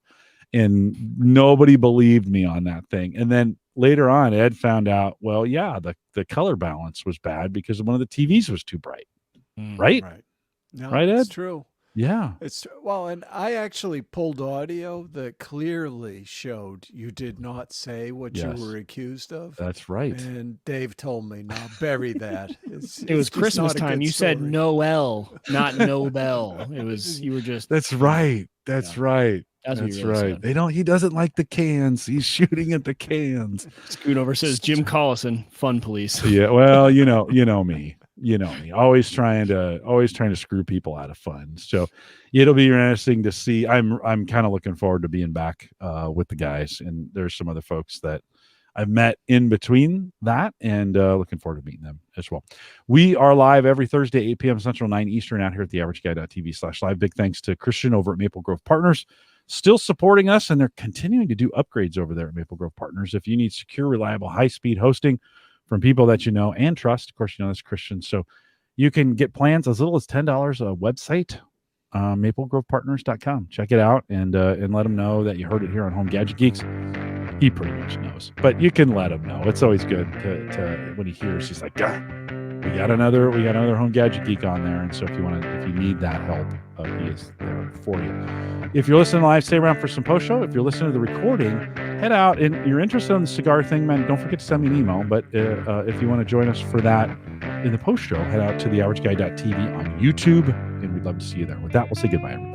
and nobody believed me on that thing. And then later on, Ed found out, well, yeah, the color balance was bad because one of the TVs was too bright. Right? Right. No, right, Ed? it's true. Yeah. It's well, and I actually pulled audio that clearly showed you did not say what Yes. you were accused of. That's right. And Dave told me, "Now bury that." It was Christmas time. You said Noel, not Nobel. It was you were just. That's right. That's right. That's what you right. said. He doesn't like the cans. He's shooting at the cans. Scoot over says Jim Collison, fun police. Yeah. Well, you know me. Always trying to screw people out of fun. So it'll be interesting to see. I'm kind of looking forward to being back with the guys, and there's some other folks that I've met in between that, and looking forward to meeting them as well. We are live every Thursday, 8 p.m. Central, 9 Eastern, out here at theaverageguy.tv/live. Big thanks to Christian over at Maple Grove Partners, still supporting us, and they're continuing to do upgrades over there at Maple Grove Partners. If you need secure, reliable, high-speed hosting from people that you know and trust, of course, you know that's Christian. So you can get plans as little as $10 a website, maplegrovepartners.com. Check it out and let them know that you heard it here on Home Gadget Geeks. He pretty much knows, but you can let him know. It's always good to when he hears, he's like, "God, we got another Home Gadget Geek on there." And so if you need that help, he is there for you. If you're listening live, stay around for some post show. If you're listening to the recording, head out, and you're interested in the cigar thing, man, don't forget to send me an email. But if you want to join us for that in the post show, head out to theaverageguy.tv on YouTube, and we'd love to see you there. With that, we'll say goodbye, everybody.